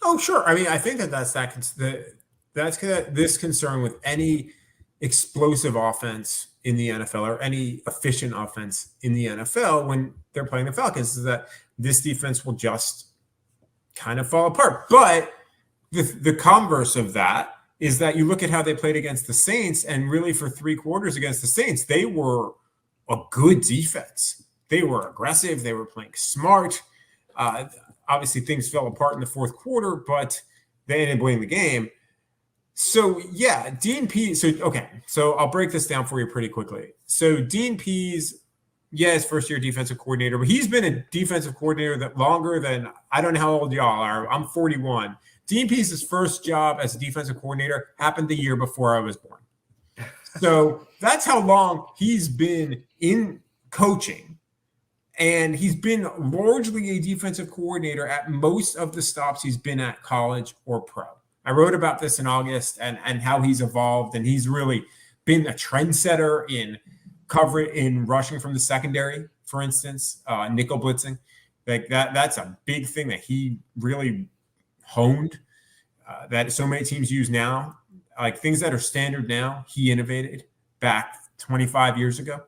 Oh, sure. I mean, I think that's this concern with any explosive offense in the NFL or any efficient offense in the NFL when they're playing the Falcons is that this defense will just kind of fall apart. But the converse of that is that you look at how they played against the Saints, and really for 3 quarters against the Saints, they were a good defense. They were aggressive. They were playing smart. Obviously, things fell apart in the 4th quarter, but they ended up winning the game. So, yeah, Dean Pease. So I'll break this down for you pretty quickly. So Dean Pease, his first-year defensive coordinator, but he's been a defensive coordinator that longer than – I don't know how old y'all are. I'm 41. Dean Pease's first job as a defensive coordinator happened the year before I was born. So that's how long he's been in coaching. And he's been largely a defensive coordinator at most of the stops he's been at, college or pro. I wrote about this in August and how he's evolved, and he's really been a trendsetter in in rushing from the secondary, for instance, nickel blitzing. Like that's a big thing that he really honed that so many teams use now. Like things that are standard now, he innovated back 25 years ago.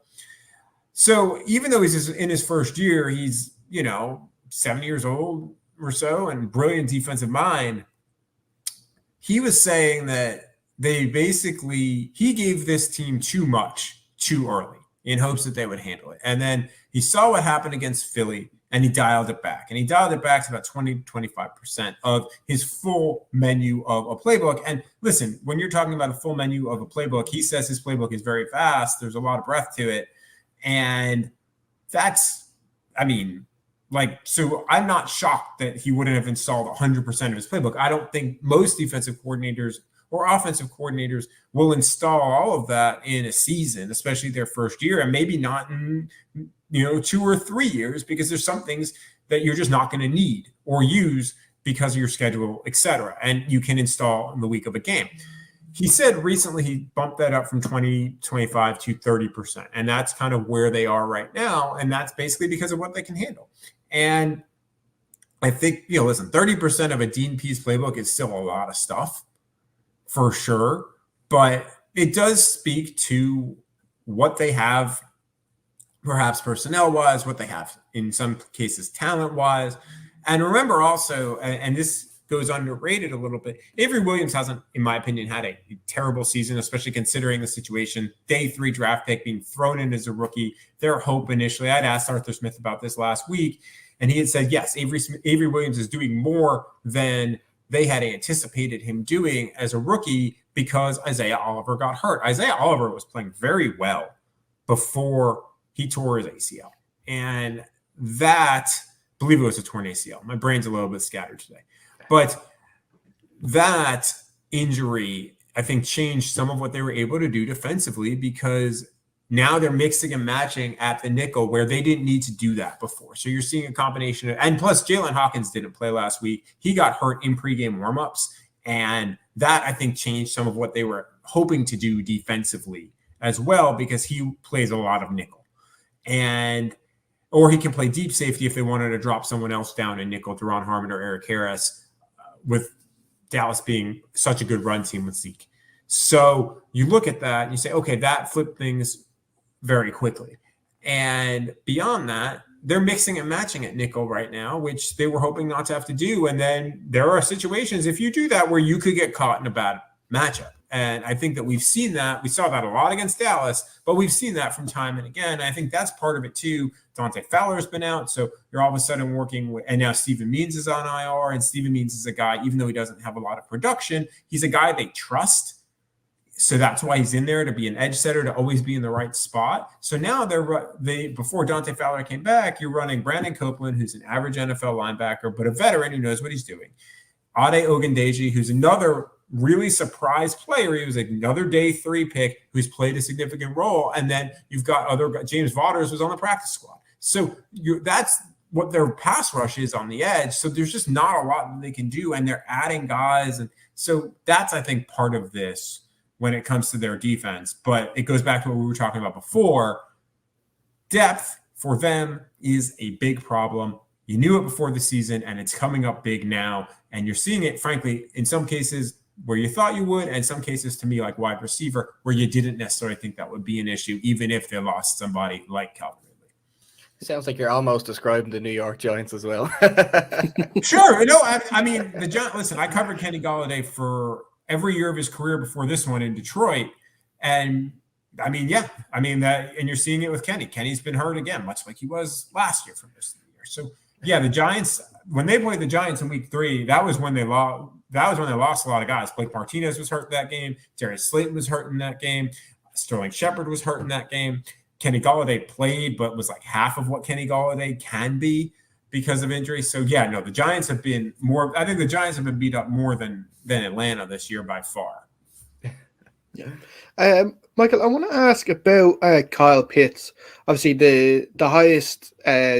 So even though he's in his first year, he's, 70 years old or so and brilliant defensive mind. He was saying that he gave this team too much too early in hopes that they would handle it. And then he saw what happened against Philly and he dialed it back. And he dialed it back to about 20-25% of his full menu of a playbook. And listen, when you're talking about a full menu of a playbook, he says his playbook is very fast. There's a lot of breadth to it. And so I'm not shocked that he wouldn't have installed 100% of his playbook. I don't think most defensive coordinators or offensive coordinators will install all of that in a season, especially their first year, and maybe not in 2 or 3 years, because there's some things that you're just not going to need or use because of your schedule, et cetera, and you can install in the week of a game. He said recently he bumped that up from 25 to 30%, and that's kind of where they are right now, and that's basically because of what they can handle. And I think, 30% of a Dean Pease playbook is still a lot of stuff, for sure, but it does speak to what they have, perhaps personnel-wise, what they have in some cases talent-wise. And remember also, and this goes underrated a little bit, Avery Williams hasn't, in my opinion, had a terrible season, especially considering the situation. Day 3 draft pick being thrown in as a rookie. Their hope initially, I'd asked Arthur Smith about this last week, and he had said, yes, Avery Williams is doing more than they had anticipated him doing as a rookie because Isaiah Oliver got hurt. Isaiah Oliver was playing very well before he tore his ACL. And that, I believe it was a torn ACL. My brain's a little bit scattered today. But that injury, I think, changed some of what they were able to do defensively because now they're mixing and matching at the nickel where they didn't need to do that before. So you're seeing a combination of, and plus Jalen Hawkins didn't play last week. He got hurt in pregame warmups And that, I think, changed some of what they were hoping to do defensively as well, because he plays a lot of nickel. Or he can play deep safety if they wanted to drop someone else down in nickel, Deron Harmon or Eric Harris, with Dallas being such a good run team with Zeke. So you look at that and you say, okay, that flipped things very quickly. And beyond that, they're mixing and matching at nickel right now, which they were hoping not to have to do. And then there are situations, if you do that, where you could get caught in a bad matchup. And I think that we've seen that. We saw that a lot against Dallas, but we've seen that from time and again. I think that's part of it too. Dante Fowler's been out, so you're all of a sudden working with, and now Steven Means is on IR, and Steven Means is a guy, even though he doesn't have a lot of production, he's a guy they trust. So that's why he's in there, to be an edge setter, to always be in the right spot. So now they before Dante Fowler came back, you're running Brandon Copeland, who's an average NFL linebacker, but a veteran who knows what he's doing. Ade Ogundeji, who's another really surprise player. He was another day 3 pick who's played a significant role. And then you've got James Vaughters was on the practice squad. So that's what their pass rush is on the edge. So there's just not a lot that they can do. And they're adding guys. And so that's, I think, part of this when it comes to their defense. But it goes back to what we were talking about before. Depth for them is a big problem. You knew it before the season, and it's coming up big now. And you're seeing it, frankly, in some cases where you thought you would, and some cases, to me, like wide receiver, where you didn't necessarily think that would be an issue, even if they lost somebody like Calvin Ridley. Sounds like you're almost describing the New York Giants as well. Sure. No, I mean, the Giants, listen, I covered Kenny Golladay for every year of his career before this one in Detroit. And I mean, yeah, I mean that, and you're seeing it with Kenny. Kenny's been hurt again, much like he was last year for most of the year. So yeah, the Giants, when they played the Giants in week 3, that was when they lost. That was when they lost a lot of guys. Blake Martinez was hurt in that game. Darius Slayton was hurt in that game. Sterling Shepard was hurt in that game. Kenny Golladay played, but was like half of what Kenny Golladay can be because of injury. So yeah, no, the Giants have been more. I think the Giants have been beat up more than Atlanta this year by far. Yeah. Michael, I want to ask about Kyle Pitts. Obviously, the highest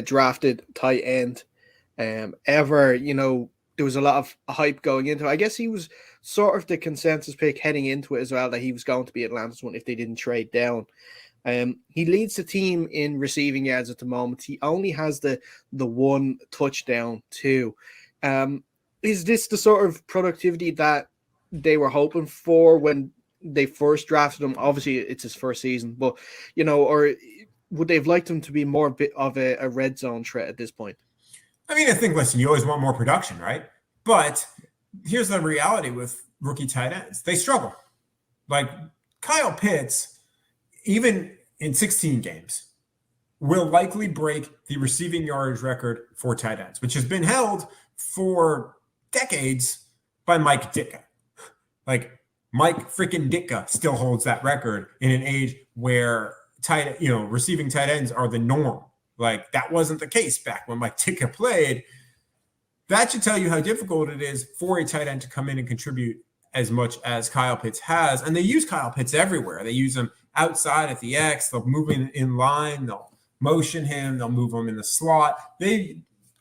drafted tight end ever. You know, there was a lot of hype going into it. I guess he was sort of the consensus pick heading into it as well, that he was going to be Atlanta's one if they didn't trade down. He leads the team in receiving yards at the moment. He only has the one touchdown too. Is this the sort of productivity that they were hoping for when they first drafted him? Obviously, it's his first season, but you know, or would they have liked him to be more bit of a red zone threat at this point? I mean, I think, listen, you always want more production, right? But here's the reality with rookie tight ends. They struggle. Like Kyle Pitts, even in 16 games, will likely break the receiving yardage record for tight ends, which has been held for decades by Mike Ditka. Like Mike freaking Ditka still holds that record in an age where receiving tight ends are the norm. Like that wasn't the case back when Mike Ditka played. That should tell you how difficult it is for a tight end to come in and contribute as much as Kyle Pitts has. And they use Kyle Pitts everywhere. They use him outside at the X. They'll move him in line. They'll motion him. They'll move him in the slot.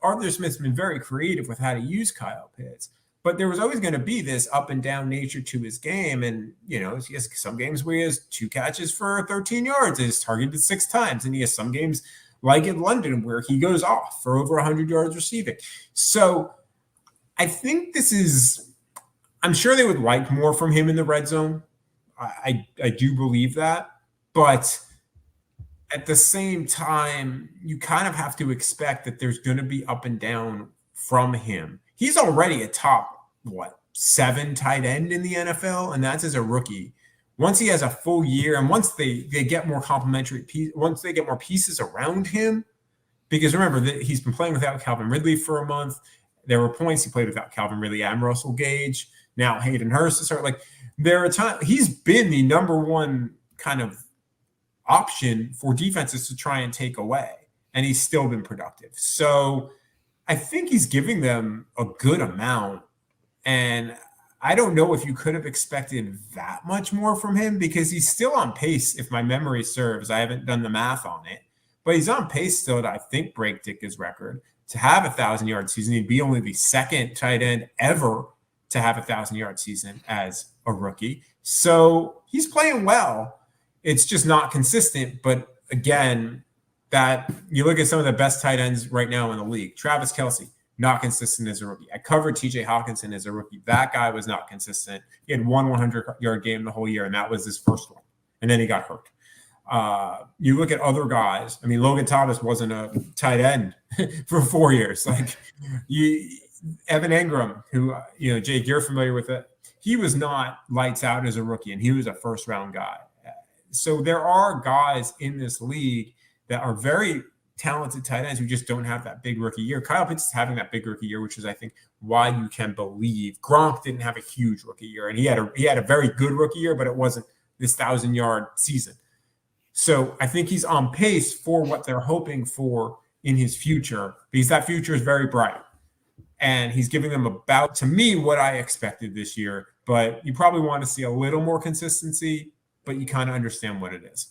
Arthur Smith's been very creative with how to use Kyle Pitts. But there was always going to be this up and down nature to his game. And, you know, he has some games where he has 2 catches for 13 yards and is targeted 6 times. And he has some games like in London where he goes off for over 100 yards receiving. So I think I'm sure they would like more from him in the red zone. I do believe that. But at the same time, you kind of have to expect that there's going to be up and down from him. He's already a top, 7 tight end in the NFL, and that's as a rookie. Once he has a full year, and once they get more complementary once they get more pieces around him, because remember that he's been playing without Calvin Ridley for a month. There were points he played without Calvin Ridley and Russell Gage. Now Hayden Hurst is sort of like there are times he's been the number one kind of option for defenses to try and take away, and he's still been productive. So I think he's giving them a good amount, and I don't know if you could have expected that much more from him because he's still on pace, if my memory serves. I haven't done the math on it, but he's on pace still to, I think, break Ditka's record to have 1,000-yard season. He'd be only the 2nd tight end ever to have 1,000-yard season as a rookie. So he's playing well. It's just not consistent. But again, that you look at some of the best tight ends right now in the league. Travis Kelce, not consistent as a rookie. I covered TJ Hawkinson as a rookie. That guy was not consistent. He had one 100-yard game the whole year, and that was his first one. And then he got hurt. You look at other guys. I mean, Logan Thomas wasn't a tight end for 4 years. Like Evan Engram, who, Jake, you're familiar with it. He was not lights out as a rookie, and he was a first-round guy. So there are guys in this league that are very talented tight ends who just don't have that big rookie year. Kyle Pitts is having that big rookie year, which is, I think, why you can believe Gronk didn't have a huge rookie year, and he had a very good rookie year, but it wasn't this 1,000-yard season. So I think he's on pace for what they're hoping for in his future, because that future is very bright. And he's giving them about, to me, what I expected this year. But you probably want to see a little more consistency, but you kind of understand what it is.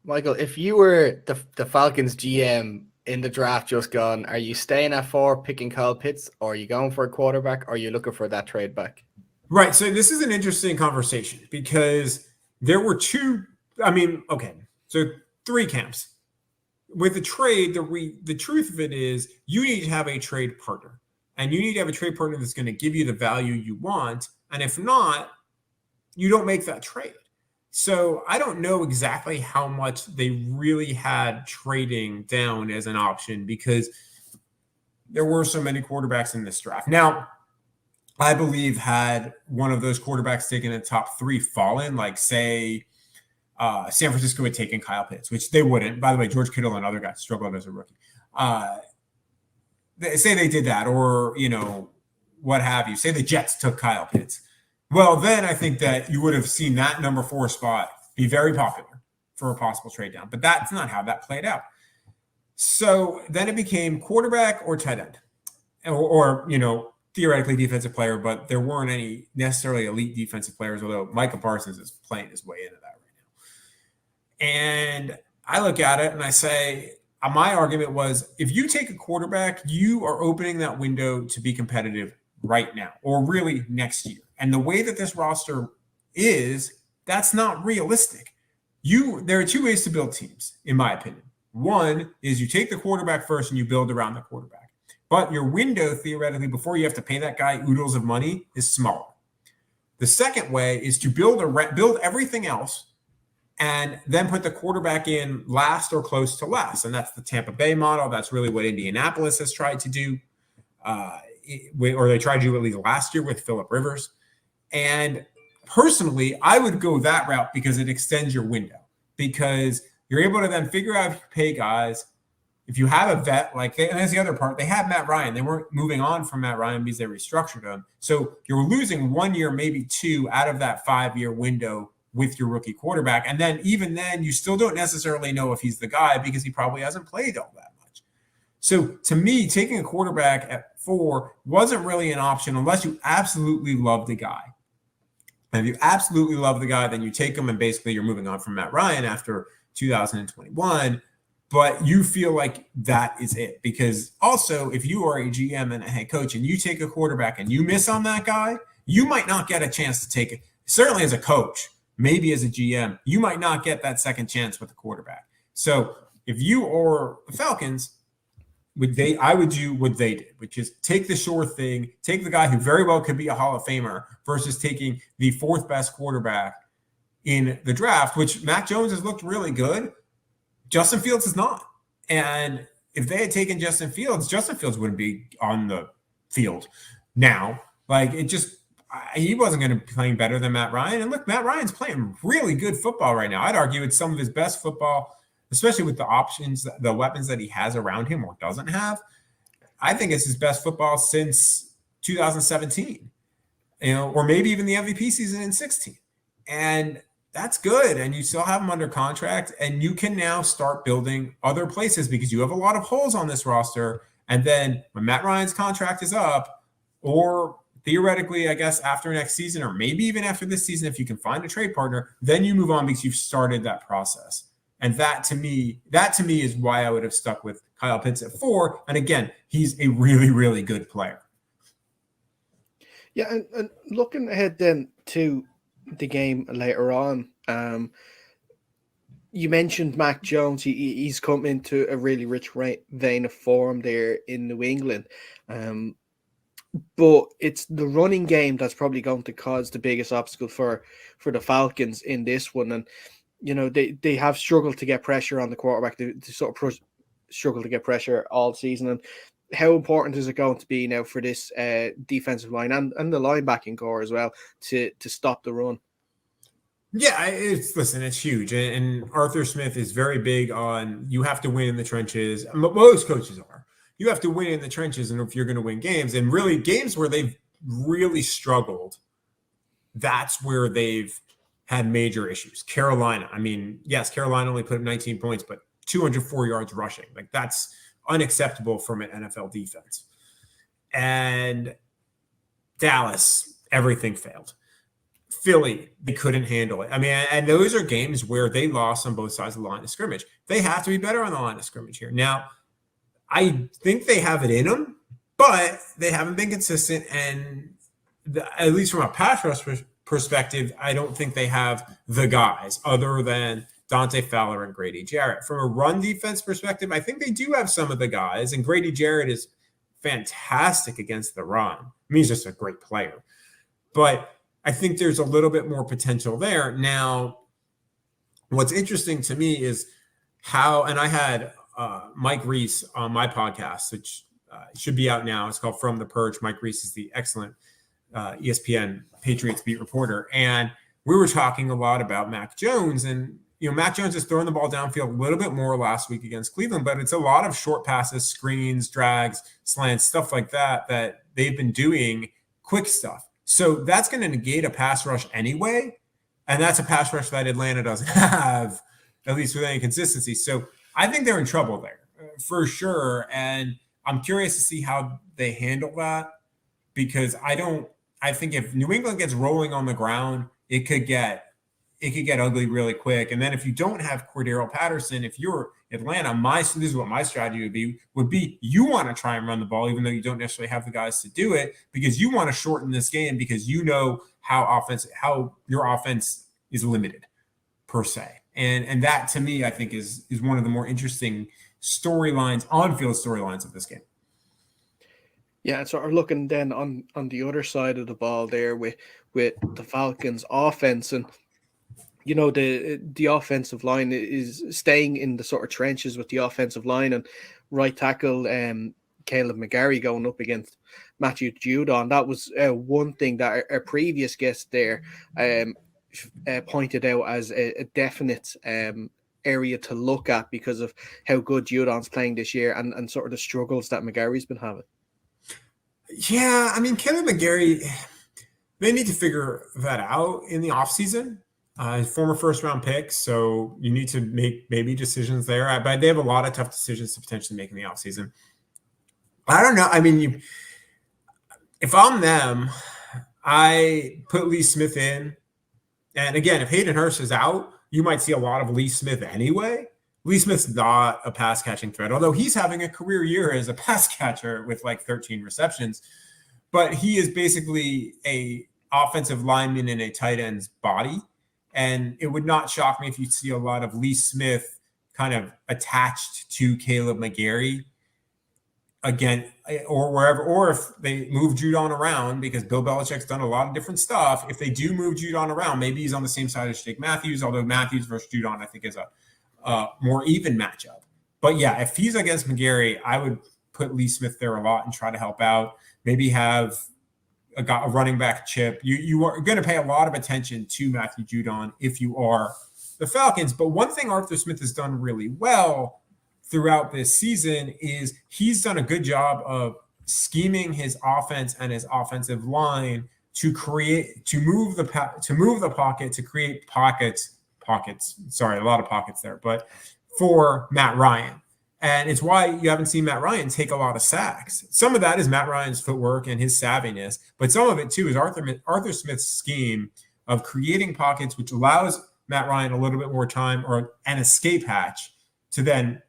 Michael, if you were the Falcons GM in the draft just gone, are you staying at 4 picking Kyle Pitts, or are you going for a quarterback, or are you looking for that trade back? Right. So this is an interesting conversation because there were three camps. With the trade, the truth of it is you need to have a trade partner, and you need to have a trade partner that's going to give you the value you want. And if not, you don't make that trade. So I don't know exactly how much they really had trading down as an option because there were so many quarterbacks in this draft. Now, I believe had one of those quarterbacks taken in the top 3 fallen, like say San Francisco had taken Kyle Pitts, which they wouldn't. By the way, George Kittle and other guys struggled as a rookie. Say they did that, or what have you. Say the Jets took Kyle Pitts. Well, then I think that you would have seen that number 4 spot be very popular for a possible trade down. But that's not how that played out. So then it became quarterback or tight end, or theoretically defensive player, but there weren't any necessarily elite defensive players, although Micah Parsons is playing his way into that right now. And I look at it and I say, my argument was, if you take a quarterback, you are opening that window to be competitive right now, or really next year. And the way that this roster is, that's not realistic. There are 2 ways to build teams, in my opinion. One is you take the quarterback first and you build around the quarterback. But your window, theoretically, before you have to pay that guy oodles of money, is smaller. The second way is to build everything else and then put the quarterback in last or close to last. And that's the Tampa Bay model. That's really what Indianapolis has tried to do, or they tried to do at least last year with Phillip Rivers. And personally, I would go that route because it extends your window, because you're able to then figure out if you pay guys. If you have a vet, and that's the other part, they had Matt Ryan. They weren't moving on from Matt Ryan because they restructured him. So you're losing 1 year, maybe 2 out of that 5-year window with your rookie quarterback. And then even then, you still don't necessarily know if he's the guy because he probably hasn't played all that much. So to me, taking a quarterback at 4 wasn't really an option unless you absolutely love the guy. And if you absolutely love the guy, then you take him and basically you're moving on from Matt Ryan after 2021. But you feel like that is it. Because also, if you are a GM and a head coach and you take a quarterback and you miss on that guy, you might not get a chance to take it. Certainly as a coach, maybe as a GM, you might not get that second chance with the quarterback. So if you are the Falcons, I would do what they did, which is take the sure thing, take the guy who very well could be a Hall of Famer versus taking the 4th best quarterback in the draft, which Mac Jones has looked really good. Justin Fields is not. And if they had taken Justin Fields wouldn't be on the field now. He wasn't going to be playing better than Matt Ryan. And look, Matt Ryan's playing really good football right now. I'd argue it's some of his best football, especially with the options, the weapons that he has around him or doesn't have. I think it's his best football since 2017, or maybe even the MVP season in 16. And that's good. And you still have him under contract, and you can now start building other places because you have a lot of holes on this roster. And then when Matt Ryan's contract is up, or theoretically, I guess after next season, or maybe even after this season, if you can find a trade partner, then you move on because you've started that process. And that to me is why I would have stuck with Kyle Pitts at 4. And again, he's a really, really good player. Yeah, and looking ahead then to the game later on, you mentioned Mac Jones. He's come into a really rich vein of form there in New England. But it's the running game that's probably going to cause the biggest obstacle for the Falcons in this one. And, they have struggled to get pressure on the quarterback. They sort of struggle to get pressure all season. And how important is it going to be now for this defensive line and the linebacking core as well to stop the run? Yeah, it's huge. And Arthur Smith is very big on you have to win in the trenches. Most coaches are. You have to win in the trenches, and if you're going to win games, and really games where they've really struggled, that's where they've had major issues. Carolina, I mean, yes, Carolina only put up 19 points, but 204 yards rushing. Like, that's unacceptable from an NFL defense. And Dallas, everything failed. Philly, they couldn't handle it. I mean, and those are games where they lost on both sides of the line of scrimmage. They have to be better on the line of scrimmage here. Now, I think they have it in them, but they haven't been consistent. And at least from a pass rush perspective, I don't think they have the guys other than Dante Fowler and Grady Jarrett. From a run defense perspective, I think they do have some of the guys, and Grady Jarrett is fantastic against the run. I mean, he's just a great player. But I think there's a little bit more potential there. Now, what's interesting to me is how, and I had Mike Reese on my podcast, which should be out now. It's called From the Perch. Mike Reese is the excellent ESPN Patriots beat reporter. And we were talking a lot about Mac Jones. And, Mac Jones is throwing the ball downfield a little bit more last week against Cleveland, but it's a lot of short passes, screens, drags, slants, stuff like that they've been doing, quick stuff. So that's going to negate a pass rush anyway. And that's a pass rush that Atlanta doesn't have, at least with any consistency. So I think they're in trouble there for sure. And I'm curious to see how they handle that, because I think if New England gets rolling on the ground, it could get ugly really quick. And then if you don't have Cordero Patterson, if you're Atlanta, this is what my strategy would be you want to try and run the ball, even though you don't necessarily have the guys to do it, because you want to shorten this game, because how your offense is limited per se. And that to me, I think is one of the more interesting storylines, on-field storylines of this game. Yeah, and sort of looking then on the other side of the ball there with the Falcons offense, and the offensive line is staying in the sort of trenches with the offensive line, and right tackle Caleb McGarry going up against Matthew Judon. That was one thing that our previous guest there pointed out as a definite area to look at because of how good Judon's playing this year and sort of the struggles that McGarry's been having. Yeah, I mean, Caleb McGarry, they need to figure that out in the offseason. Former first-round pick, so you need to make maybe decisions there. But they have a lot of tough decisions to potentially make in the offseason. I don't know. I mean, if I'm them, I put Lee Smith in. And again, if Hayden Hurst is out, you might see a lot of Lee Smith anyway. Lee Smith's not a pass-catching threat, although he's having a career year as a pass catcher with like 13 receptions. But he is basically a offensive lineman in a tight end's body. And it would not shock me if you see a lot of Lee Smith kind of attached to Caleb McGarry again, or wherever, or if they move Judon around, because Bill Belichick's done a lot of different stuff. If they do move Judon around, maybe he's on the same side as Jake Matthews, although Matthews versus Judon, I think, is a more even matchup. But yeah, if he's against McGarry, I would put Lee Smith there a lot and try to help out. Maybe have a running back chip. You are going to pay a lot of attention to Matthew Judon if you are the Falcons. But one thing Arthur Smith has done really well throughout this season is he's done a good job of scheming his offense and his offensive line to move the pocket, to create pockets. Sorry, a lot of pockets there, but for Matt Ryan. And it's why you haven't seen Matt Ryan take a lot of sacks. Some of that is Matt Ryan's footwork and his savviness, but some of it too is Arthur Smith's scheme of creating pockets, which allows Matt Ryan a little bit more time or an escape hatch to then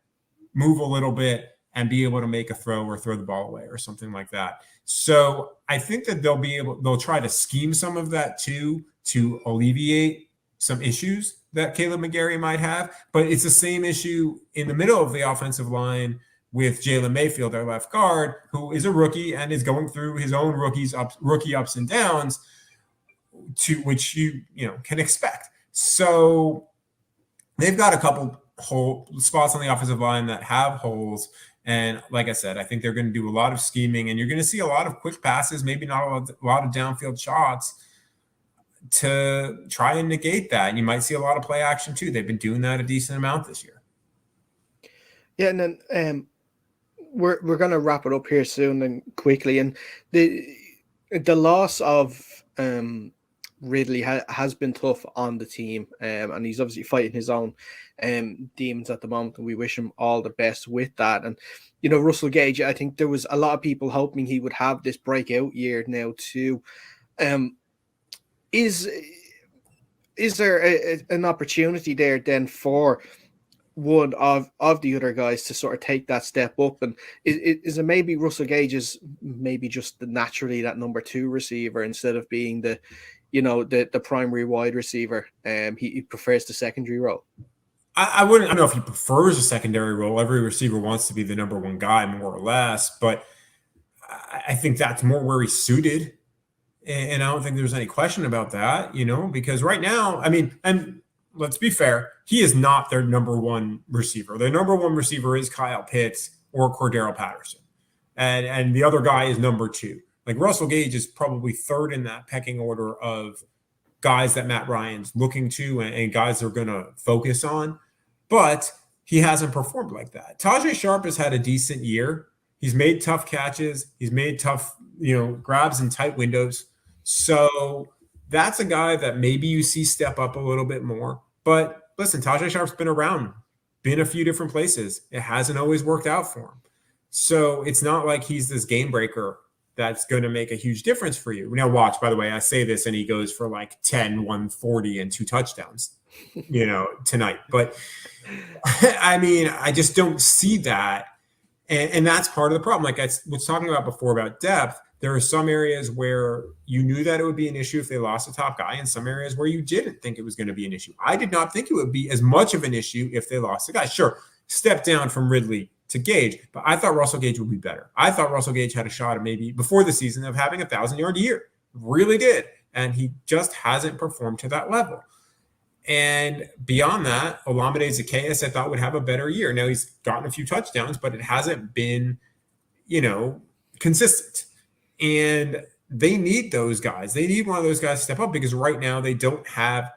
move a little bit and be able to make a throw or throw the ball away or something like that. So I think that they'll try to scheme some of that too, to alleviate some issues that Caleb McGarry might have. But it's the same issue in the middle of the offensive line with Jalen Mayfield, their left guard, who is a rookie and is going through his own rookie ups and downs, to which you can expect. So they've got a couple spots on the offensive line that have holes. And like I said, I think they're going to do a lot of scheming, and you're going to see a lot of quick passes, maybe not a lot of downfield shots to try and negate that. And you might see a lot of play action too. They've been doing that a decent amount this year. Yeah, and then we're going to wrap it up here soon and quickly. And the loss of Ridley has been tough on the team, and he's obviously fighting his own demons at the moment, and we wish him all the best with that. And Russell Gage, I think there was a lot of people hoping he would have this breakout year now too. Is there an opportunity there then for one of the other guys to sort of take that step up? And is it maybe Russell Gage is maybe just naturally that number 2 receiver instead of being the primary wide receiver? He prefers the secondary role. I don't know if he prefers a secondary role. Every receiver wants to be the number 1 guy, more or less, but I think that's more where he's suited. And I don't think there's any question about that, because right now, and let's be fair, he is not their number 1 receiver. Their number 1 receiver is Kyle Pitts or Cordero Patterson. And the other guy is number 2. Like Russell Gage is probably 3rd in that pecking order of guys that Matt Ryan's looking to and guys they're going to focus on. But he hasn't performed like that. Tajay Sharp has had a decent year. He's made tough catches. He's made tough, grabs in tight windows. So that's a guy that maybe you see step up a little bit more. But listen, Tajay Sharp's been around, been a few different places. It hasn't always worked out for him. So it's not like he's this game breaker that's going to make a huge difference for you. Now watch, by the way, I say this and he goes for like 10, 140 and 2 touchdowns, tonight. But I just don't see that. And that's part of the problem. Like I was talking about before about depth, there are some areas where you knew that it would be an issue if they lost a top guy, and some areas where you didn't think it was going to be an issue. I did not think it would be as much of an issue if they lost a guy. Sure, step down from Ridley to Gage, but I thought Russell Gage would be better. I thought Russell Gage had a shot at maybe before the season of having 1,000-yard year. Really did. And he just hasn't performed to that level. And beyond that, Olamide Zaccheaus I thought would have a better year. Now he's gotten a few touchdowns, but it hasn't been, consistent. And they need those guys. They need one of those guys to step up because right now they don't have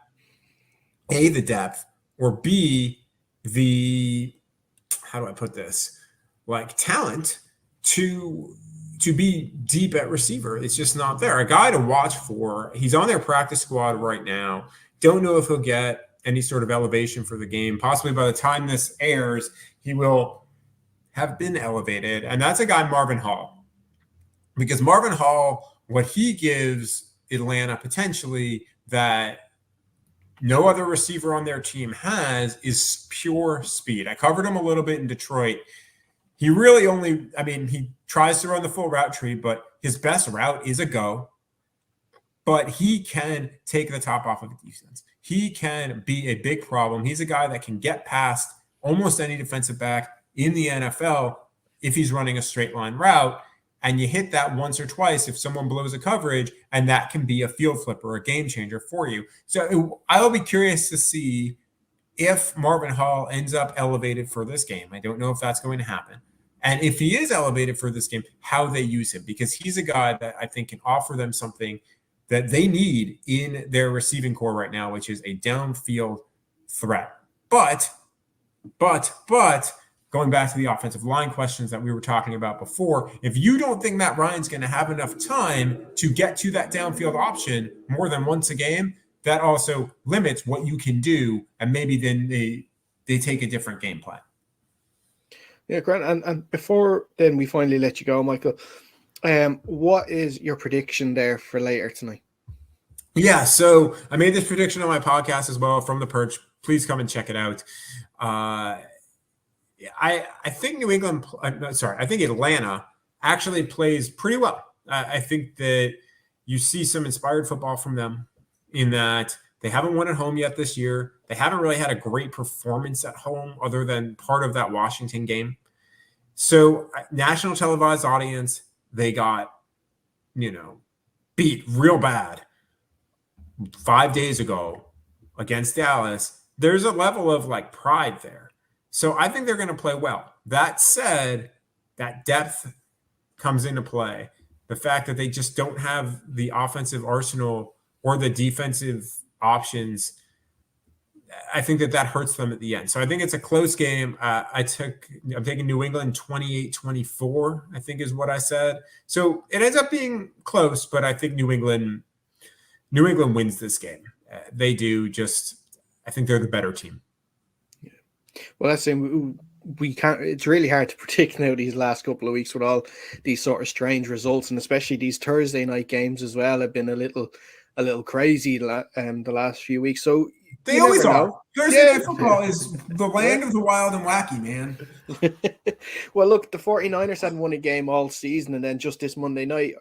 A, the depth, or B, the, how do I put this? Like talent to be deep at receiver. It's just not there. A guy to watch for. He's on their practice squad right now. Don't know if he'll get any sort of elevation for the game. Possibly by the time this airs, he will have been elevated. And that's a guy, Marvin Hall. Because Marvin Hall, what he gives Atlanta potentially that no other receiver on their team has is pure speed. I covered him a little bit in Detroit. He really only, he tries to run the full route tree, but his best route is a go. But he can take the top off of the defense. He can be a big problem. He's a guy that can get past almost any defensive back in the NFL if he's running a straight line route. And you hit that once or twice if someone blows a coverage, and that can be a field flipper, a game changer for you. So I'll be curious to see if Marvin Hall ends up elevated for this game. I don't know if that's going to happen. And if he is elevated for this game, how they use him, because he's a guy that I think can offer them something that they need in their receiving core right now, which is a downfield threat. But going back to the offensive line questions that we were talking about before, if you don't think Matt Ryan's going to have enough time to get to that downfield option more than once a game, that also limits what you can do, and maybe then they take a different game plan. Yeah, Grant, and before then we finally let you go, Michael, what is your prediction there for later tonight? Yeah, so I made this prediction on my podcast as well, From the Perch. Please come and check it out. I think New England, I think Atlanta actually plays pretty well. I think that you see some inspired football from them in that they haven't won at home yet this year. They haven't really had a great performance at home other than part of that Washington game. So national televised audience, they got, beat real bad 5 days ago against Dallas. There's a level of like pride there. So I think they're going to play well. That said, that depth comes into play. The fact that they just don't have the offensive arsenal or the defensive options, I think that hurts them at the end. So I think it's a close game. I'm taking New England 28-24, I think is what I said. So it ends up being close, but I think New England wins this game. They do. I think they're the better team. Yeah. Well, that's saying we can't. It's really hard to predict now these last couple of weeks with all these sort of strange results, and especially these Thursday night games as well have been a little crazy the last few weeks. So they always are. Thursday night football is the land of the wild and wacky, man. Well, look, the 49ers hadn't won a game all season, and then just this Monday night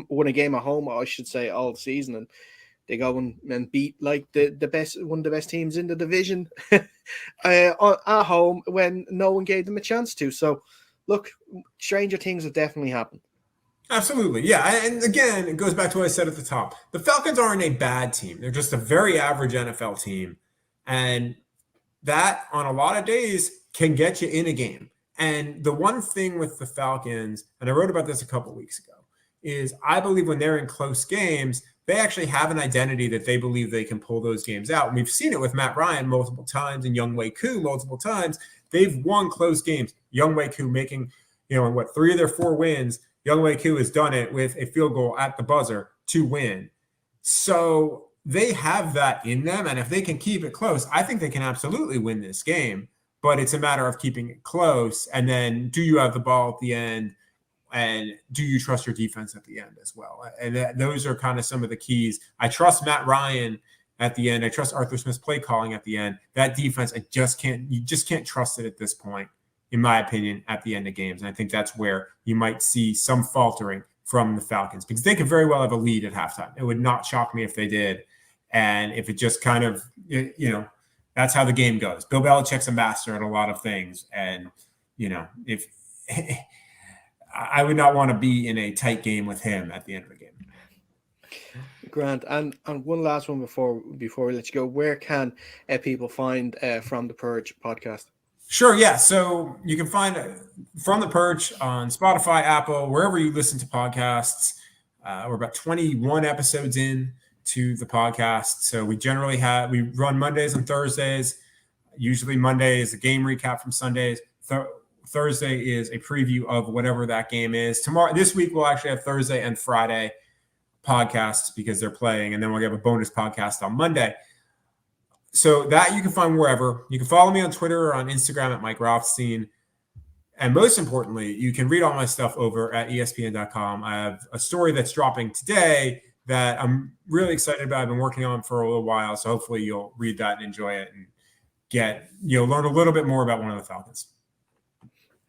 won a game at home, I should say, all season, and they go and beat like one of the best teams in the division at home when no one gave them a chance to. So, look, stranger things have definitely happened. Absolutely. Yeah. And again, it goes back to what I said at the top. The Falcons aren't a bad team. They're just a very average NFL team. And that on a lot of days can get you in a game. And the one thing with the Falcons, and I wrote about this a couple of weeks ago, is I believe when they're in close games, they actually have an identity that they believe they can pull those games out. And we've seen it with Matt Ryan multiple times and Younghoe Koo multiple times. They've won close games. Younghoe Koo making, in 3 of their 4 wins, Younghoe Koo has done it with a field goal at the buzzer to win. So they have that in them. And if they can keep it close, I think they can absolutely win this game. But it's a matter of keeping it close. And then do you have the ball at the end? And do you trust your defense at the end as well? And those are kind of some of the keys. I trust Matt Ryan at the end. I trust Arthur Smith's play calling at the end. That defense, you just can't trust it at this point, in my opinion, at the end of games. And I think that's where you might see some faltering from the Falcons because they could very well have a lead at halftime. It would not shock me if they did. And if it just kind of, that's how the game goes. Bill Belichick's a master at a lot of things. And, if I would not want to be in a tight game with him at the end of the game. Grant, and one last one before we let you go. Where can people find From the Purge podcast? Sure, yeah. So you can find From the Purge on Spotify, Apple, wherever you listen to podcasts. We're about 21 episodes in to the podcast. So we run Mondays and Thursdays. Usually Monday is a game recap from Sundays. Thursday is a preview of whatever that game is. This week, we'll actually have Thursday and Friday podcasts because they're playing, and then we'll have a bonus podcast on Monday. So that you can find wherever. You can follow me on Twitter or on Instagram at Mike Rothstein. And most importantly, you can read all my stuff over at ESPN.com. I have a story that's dropping today that I'm really excited about. I've been working on for a little while, so hopefully you'll read that and enjoy it and learn a little bit more about one of the Falcons.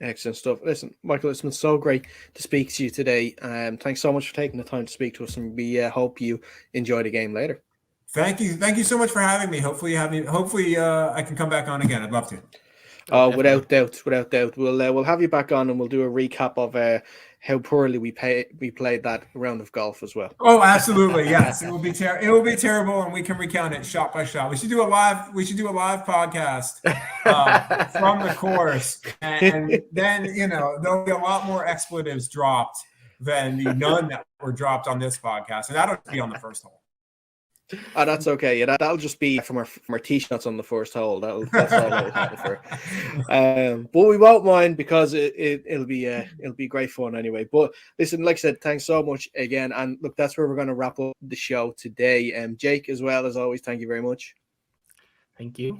Excellent stuff. Listen, Michael, it's been so great to speak to you today. Thanks so much for taking the time to speak to us, and we hope you enjoy the game later. Thank you so much for having me. Hopefully I can come back on again. I'd love to. Oh, without doubt. We'll have you back on, and we'll do a recap of how poorly we played that round of golf as well. Oh, absolutely, yes. It will be terrible, and we can recount it shot by shot. We should do a live podcast from the course, and then there'll be a lot more expletives dropped than the none that were dropped on this podcast, and that'll be on the first hole. Oh, that's okay. Yeah, that'll just be from our tee shots on the first hole. That's all I'll have for. But we won't mind because it'll be great fun anyway. But listen, like I said, thanks so much again. And look, that's where we're going to wrap up the show today. Jake, as well as always, thank you very much. Thank you.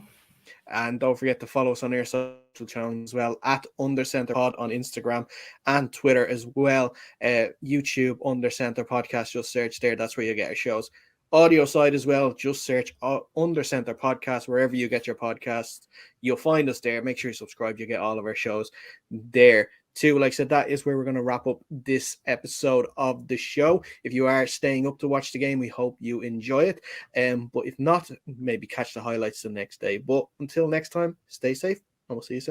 And don't forget to follow us on our social channels as well at UnderCenterPod on Instagram and Twitter as well. YouTube UnderCenter Podcast. Just search there. That's where you get our shows. audio side as well, just search Under Center Podcast wherever you get your podcasts. You'll find us there. Make sure you subscribe. You get all of our shows there too. Like I said, that is where we're going to wrap up this episode of the show. If you are staying up to watch the game, we hope you enjoy it. But if not, maybe catch the highlights the next day. But until next time, stay safe and we'll see you soon.